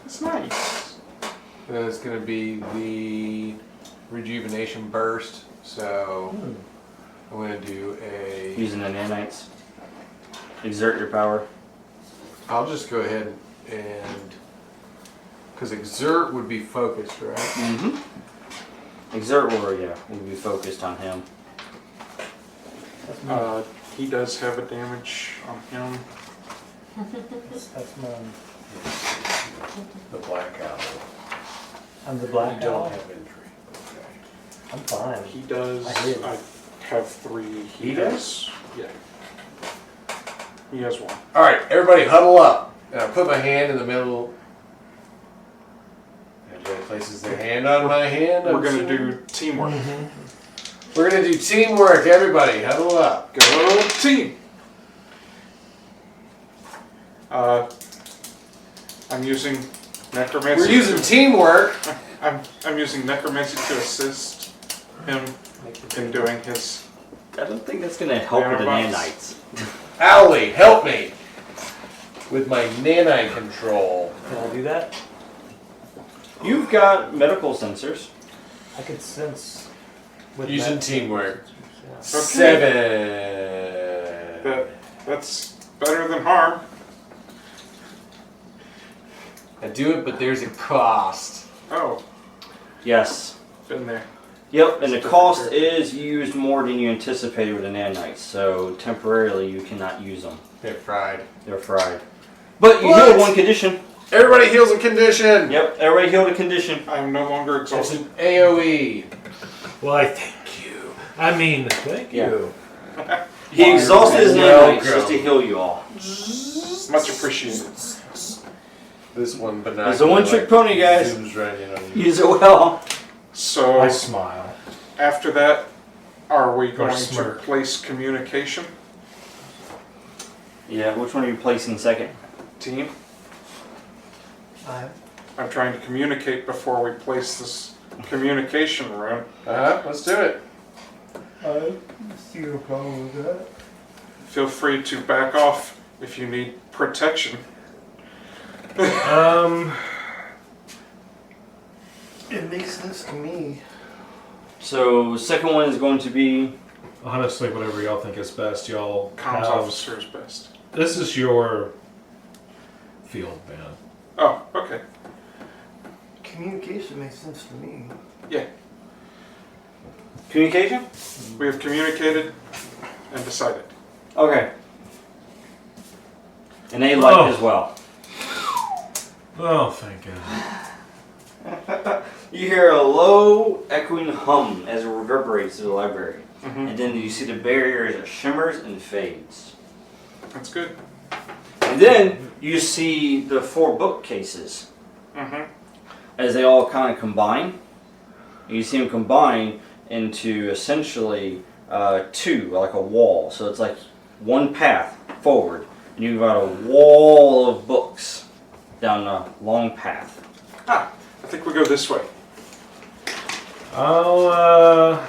that's nice. That's going to be the rejuvenation burst. So I'm going to do a. Using the nanites. Exert your power. I'll just go ahead and. Because exert would be focused, right? Mm-hmm. Exert will be focused on him. That's mine. He does have a damage on him. That's mine. The black owl. I'm the You black don't owl. have entry. Okay. I'm fine. He does. I did. I have 3. He does? Yeah. He has 1. All right, everybody huddle up. Now put my hand in the middle. Everybody places their hand on my hand. We're going to do teamwork. We're going to do teamwork. Everybody huddle up. Go team! I'm using necromancy. We're using teamwork. I'm using necromancy to assist him in doing his. I don't think that's going to help with the Nanobots. nanites. Owlie, help me with my nanite control. Can I do that? You've got medical sensors. I could sense with Using that- teamwork. 7. That's better than harm. I do it, but there's a cost. Oh, Yes. been there. Yep, and the It's a cost different is used more than you anticipated with the nanites, so temporarily you cannot use them. They're fried. They're fried. But you What? heal one condition. Everybody heals a condition. Yep, everybody healed a condition. I am no longer It's exhausted. an AOE. Why, thank you. I mean, thank you. He exhausted his Welcome. nanites just to heal you all. Much appreciated. This one, but not. It's a one-trick pony, guys. Zooms right in on you. Use it well. So, I smile. after that, are we going to smirk. replace communication Yeah, which one are you placing second? team? I I'm trying to communicate before we place this communication rune. Let's do it. see no problem with that. Feel free to back off if you need protection. It makes sense to me. So, second one is going to be... Honestly, whatever y'all think is best, y'all Comms have. officer is best. This is your field, man. Oh, okay. Communication makes sense to me. Yeah, Communication? we have communicated and decided. Okay. And they like it as well. Oh, thank God. You hear a low, echoing hum as it reverberates through the library. Mm-hmm. And then you see the barrier as it shimmers and fades. That's good. And then you see the 4 bookcases Mm-hmm. as they all kind of combine. And you see them combine into essentially 2, like a wall. So it's like one path forward, and you've got a wall of books down a long path. I think we go this way. Oh,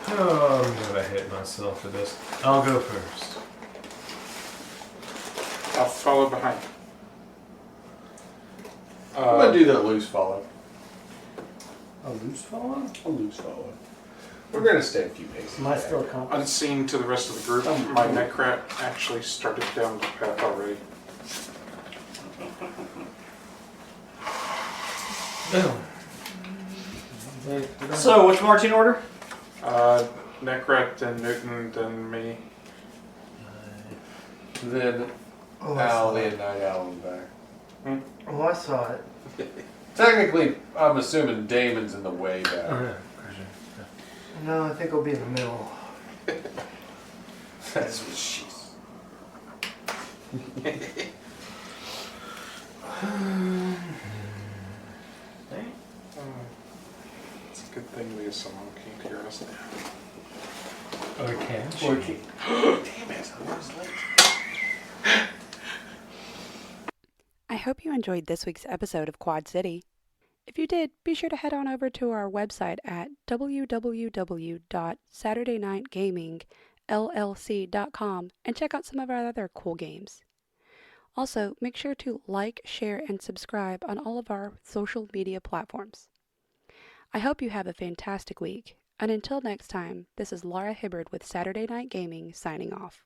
I'm gonna hit myself with this. I'll go first. I'll follow behind. I'm gonna do that loose follow. A loose follow? A loose follow. We're gonna stay a few paces. Am I back. still a compass? Unseen to the rest of the group, my Necrat actually started down the path already. So, which marching order? Necrat, then Newton, then me. Then Oh, I saw Allie it. and Night Owl in the back. Oh, I saw it. Technically, I'm assuming Damon's in the way back. No, I think I'll be in the middle. That's what she's. It's a good thing Leah Simone can't hear us now. Or can she? Damn it, I was late. I hope you enjoyed this week's episode of Quad City. If you did, be sure to head on over to our website at www.saturdaynightgamingllc.com and check out some of our other cool games. Also, make sure to like, share, and subscribe on all of our social media platforms. I hope you have a fantastic week, and until next time, this is Laura Hibbard with Saturday Night Gaming signing off.